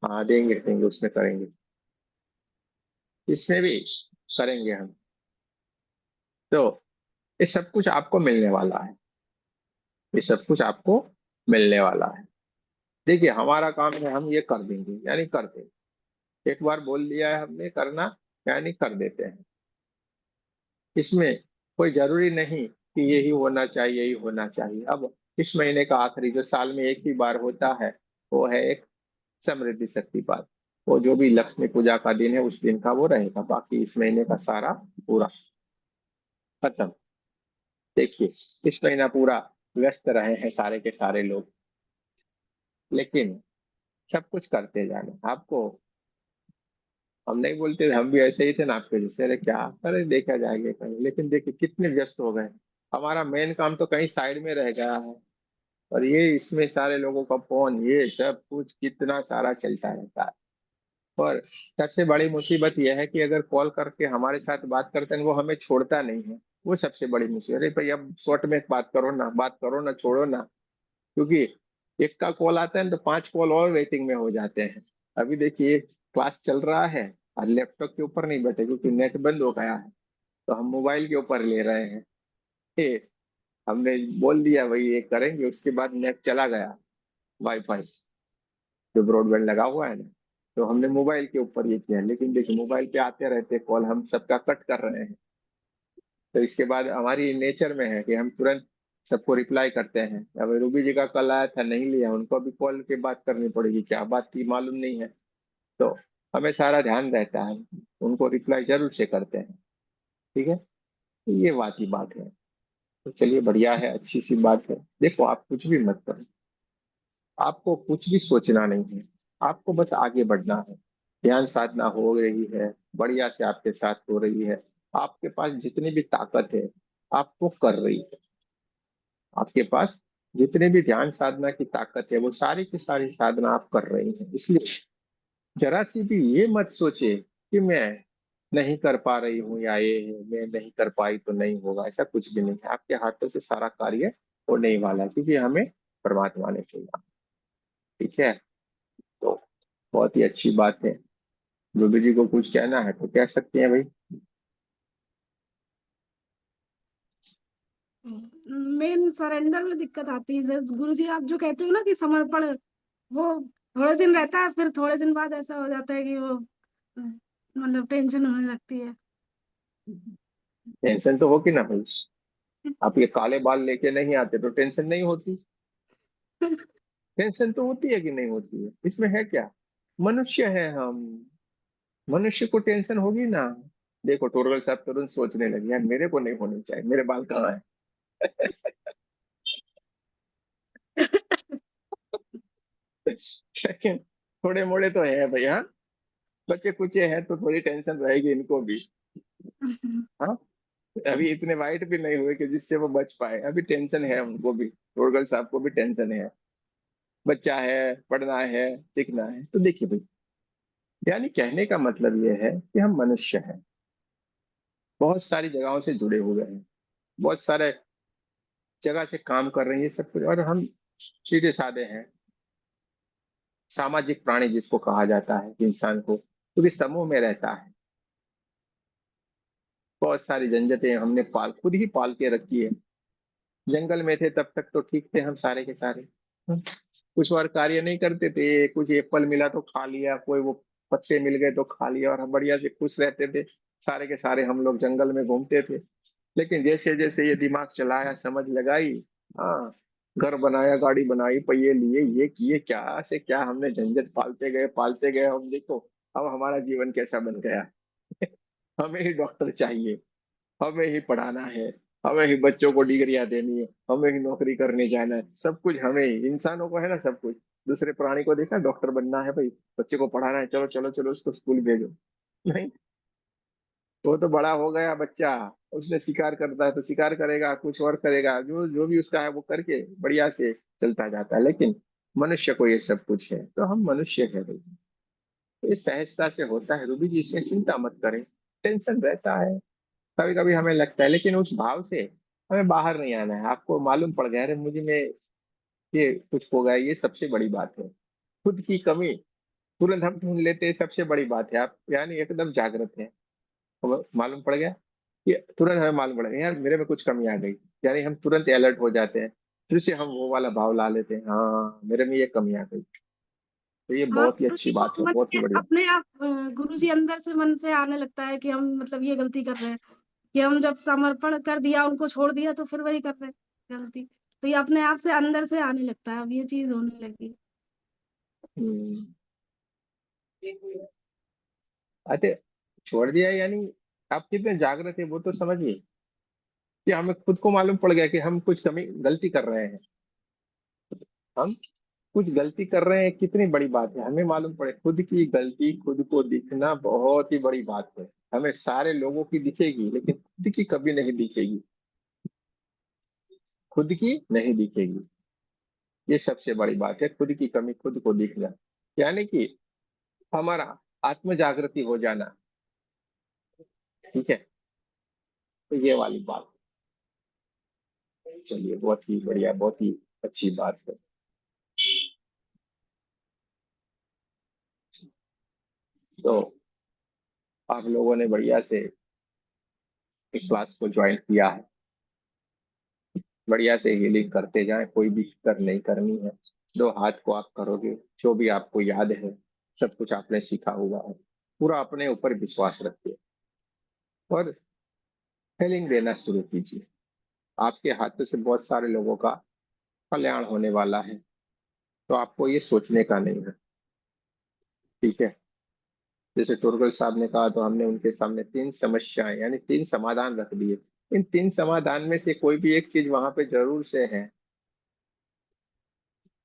हाँ देंगे देंगे, उसमें करेंगे, इसमें भी करेंगे हम। तो ये सब कुछ आपको मिलने वाला है, ये सब कुछ आपको मिलने वाला है। देखिए हमारा काम है, हम ये कर देंगे यानी कर देंगे। एक बार बोल दिया है हमने करना, यानी कर देते हैं। इसमें कोई जरूरी नहीं कि यही होना चाहिए यही होना चाहिए। अब इस महीने का आखिरी जो साल में एक ही बार होता है, वो है एक समृद्धि शक्तिपात। वो जो भी लक्ष्मी पूजा का दिन है उस दिन का वो रहेगा, बाकी इस महीने का सारा पूरा खत्म। देखिए इस महीना पूरा व्यस्त रहे हैं सारे के सारे लोग, लेकिन सब कुछ करते जाना आपको। हम नहीं बोलते थे, हम भी ऐसे ही थे ना आपके जैसे, अरे क्या अरे देखा जाएगा कहीं, लेकिन देखिए कितने व्यस्त हो गए। हमारा मेन काम तो कहीं साइड में रह गया है, और ये इसमें सारे लोगों का फोन ये सब कुछ कितना सारा चलता रहता है। और सबसे बड़ी मुसीबत यह है कि अगर कॉल करके हमारे साथ बात करते हैं वो हमें छोड़ता नहीं है, वो सबसे बड़ी मुसीबत। अरे भाई अब शॉर्ट में बात करो ना, बात करो ना, छोड़ो ना, क्योंकि एक का कॉल आता है ना तो 5 कॉल और वेटिंग में हो जाते हैं। अभी देखिए क्लास चल रहा है और लैपटॉप के ऊपर नहीं बैठे क्योंकि नेट बंद हो गया है, तो हम मोबाइल के ऊपर ले रहे हैं। ये हमने बोल दिया भाई ये करेंगे, उसके बाद नेट चला गया, वाईफाई जो ब्रॉडबैंड लगा हुआ है ना, तो हमने मोबाइल के ऊपर ये किया। लेकिन देखिए मोबाइल पे आते रहते कॉल, हम सबका कट कर रहे हैं। तो इसके बाद हमारी नेचर में है कि हम तुरंत सबको रिप्लाई करते हैं। अब रूबी जी का कल आया था, नहीं लिया, उनको अभी कॉल पे बात करनी पड़ेगी, क्या बात की मालूम नहीं है, तो हमें सारा ध्यान रहता है, उनको रिप्लाई जरूर से करते हैं। ठीक है, तो ये बात ही बात है। तो चलिए बढ़िया है, अच्छी सी बात है। देखो आप कुछ भी मत करो, आपको कुछ भी सोचना नहीं है, आपको बस आगे बढ़ना है। ध्यान साधना हो रही है, बढ़िया से आपके साथ हो रही है, आपके पास जितनी भी ताकत है आपको कर रही है। आपके पास जितने भी ध्यान साधना की ताकत है वो सारी की सारी साधना आप कर रही हैं। इसलिए जरा सी भी ये मत सोचे कि मैं नहीं कर पा रही हूँ या ये है, मैं नहीं कर पाई तो नहीं होगा, ऐसा कुछ भी नहीं है। आपके हाथों से सारा कार्य होने ही वाला है, क्योंकि हमें परमात्मा ने चुना। ठीक है, तो बहुत ही अच्छी बात है। रूबी जी को कुछ कहना है तो कह सकते हैं भाई। मेन सरेंडर में दिक्कत आती है। गुरु जी आप जो कहते हो ना कि समर्पण, वो थोड़े दिन रहता है, फिर थोड़े दिन बाद ऐसा हो जाता है कि वो मतलब टेंशन होने लगती है। टेंशन तो होगी ना भाई, आप ये काले बाल लेके नहीं आते तो टेंशन नहीं होती। टेंशन तो होती है कि नहीं होती है, इसमें है क्या, मनुष्य है हम, मनुष्य को टेंशन होगी ना। देखो टोरगल साहब तुरंत सोचने लगे, यार मेरे को नहीं होनी चाहिए, मेरे बाल कहाँ है। लेकिन थोड़े मोड़े तो है भैया, बच्चे कुचे हैं तो थोड़ी टेंशन रहेगी इनको भी। हाँ, अभी इतने वाइट भी नहीं हुए कि जिससे वो बच पाए, अभी टेंशन है उनको भी, टोरगल साहब को भी टेंशन है। बच्चा है, पढ़ना है, सीखना है। तो देखिए भाई, यानी कहने का मतलब ये है कि हम मनुष्य हैं, बहुत सारी जगहों से जुड़े हुए हैं, बहुत सारे जगह से काम कर रहे हैं, ये सब कुछ, और हम सीधे साधे हैं, सामाजिक प्राणी जिसको कहा जाता है इंसान को, क्योंकि समूह में रहता है। बहुत सारी झंझटें हमने खुद ही पाल के रखी है। जंगल में थे तब तक तो ठीक थे हम सारे के सारे, कुछ और कार्य नहीं करते थे, कुछ एप्पल मिला तो खा लिया, कोई वो पत्ते मिल गए तो खा लिया, और हम बढ़िया से खुश रहते थे सारे के सारे। हम लोग जंगल में घूमते थे। लेकिन जैसे जैसे ये दिमाग चलाया, समझ लगाई, हाँ, घर बनाया, गाड़ी बनाई, पहिए लिए, ये किए, क्या से क्या हमने झंझट पालते गए। हम देखो अब हमारा जीवन कैसा बन गया। हमें ही डॉक्टर चाहिए, हमें ही पढ़ाना है, हमें ही बच्चों को डिग्रियां देनी है, हमें ही नौकरी करने जाना है, सब कुछ हमें ही। इंसानों को है ना सब कुछ, दूसरे प्राणी को देखा, डॉक्टर बनना है भाई, बच्चे को पढ़ाना है, चलो चलो चलो उसको स्कूल भेजो। नहीं, वो तो बड़ा हो गया बच्चा, उसने शिकार करता है तो शिकार करेगा, कुछ और करेगा, जो जो भी उसका है वो करके बढ़िया से चलता जाता है। लेकिन मनुष्य को ये सब कुछ है, तो हम मनुष्य है भाई। तो ये सहजता से होता है रूबी जी, इसमें चिंता मत करें। टेंशन रहता है, कभी कभी हमें लगता है, लेकिन उस भाव से हमें बाहर नहीं आना है। आपको मालूम पड़ गया, अरे मुझे में ये कुछ हो गया, ये सबसे बड़ी बात है। खुद की कमी तुरंत हम ढूंढ लेते हैं, सबसे बड़ी बात है। आप यानी एकदम जागृत हैं, हमें मालूम पड़ गया, कि तुरंत हमें मालूम पड़ गया यार मेरे में कुछ कमी आ गई, यानी हम तुरंत अलर्ट हो जाते हैं। फिर से हम वो वाला भाव ला लेते हैं, हाँ मेरे में ये कमी आ गई। तो ये हाँ, बहुत ही गुरु अच्छी जी बात को है, बहुत ही मतलब बढ़िया। अपने आप गुरु जी अंदर से मन से आने लगता है कि हम मतलब ये गलती कर रहे हैं, कि हम जब समर्पण कर दिया, उनको छोड़ दिया, तो फिर वही कर रहे हैं गलती। तो ये अपने आप से अंदर से आने लगता है, अब ये चीज होने लगी। हम्म। अरे छोड़ दिया यानी आप कितने जागृत है वो तो समझिए, कि हमें खुद को मालूम पड़ गया कि हम कुछ कमी गलती कर रहे हैं। हम कुछ गलती कर रहे हैं, कितनी बड़ी बात है, हमें मालूम पड़े। खुद की गलती खुद को दिखना बहुत ही बड़ी बात है। हमें सारे लोगों की दिखेगी लेकिन खुद की कभी नहीं दिखेगी, खुद की नहीं दिखेगी। ये सबसे बड़ी बात है, खुद की कमी खुद को दिखना, यानी कि हमारा आत्म जागृति हो जाना। ठीक है, तो ये वाली बात। चलिए, बहुत ही बढ़िया, बहुत ही अच्छी बात है। तो आप लोगों ने बढ़िया से इस क्लास को ज्वाइन किया है, बढ़िया से हीलिंग करते जाएं, कोई भी फिक्र नहीं करनी है। 2 हाथ को आप करोगे, जो भी आपको याद है, सब कुछ आपने सीखा हुआ है, पूरा अपने ऊपर विश्वास रखिए और हीलिंग देना शुरू कीजिए। आपके हाथों से बहुत सारे लोगों का कल्याण होने वाला है, तो आपको ये सोचने का नहीं है, ठीक है। जैसे टोरगल साहब ने कहा, तो हमने उनके सामने 3 समस्याएं यानी 3 समाधान रख दिए। इन 3 समाधान में से कोई भी एक चीज वहां पे जरूर से है,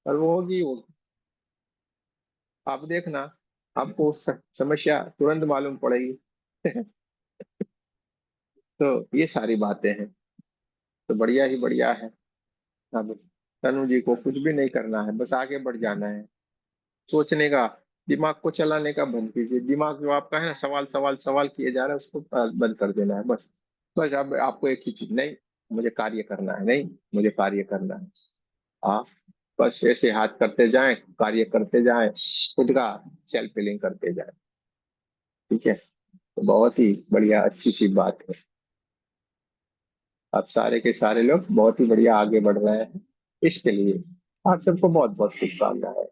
और वो होगी वो, आप देखना, आपको समस्या तुरंत मालूम पड़ेगी। तो ये सारी बातें हैं, तो बढ़िया ही बढ़िया है। अब तनु जी को कुछ भी नहीं करना है, बस आगे बढ़ जाना है। सोचने का, दिमाग को चलाने का बंद कीजिए। दिमाग जो आपका है ना, सवाल सवाल सवाल किए जा रहा है, उसको बंद कर देना है बस। बस अब आपको एक ही चीज, नहीं मुझे कार्य करना है, नहीं मुझे कार्य करना है। हाँ, बस ऐसे हाथ करते जाएं, कार्य करते जाएं, खुद का सेल्फ हीलिंग करते जाएं, ठीक है। तो बहुत ही बढ़िया, अच्छी सी बात है। आप सारे के सारे लोग बहुत ही बढ़िया आगे बढ़ रहे हैं, इसके लिए आप सबको बहुत बहुत शुभकामनाएं।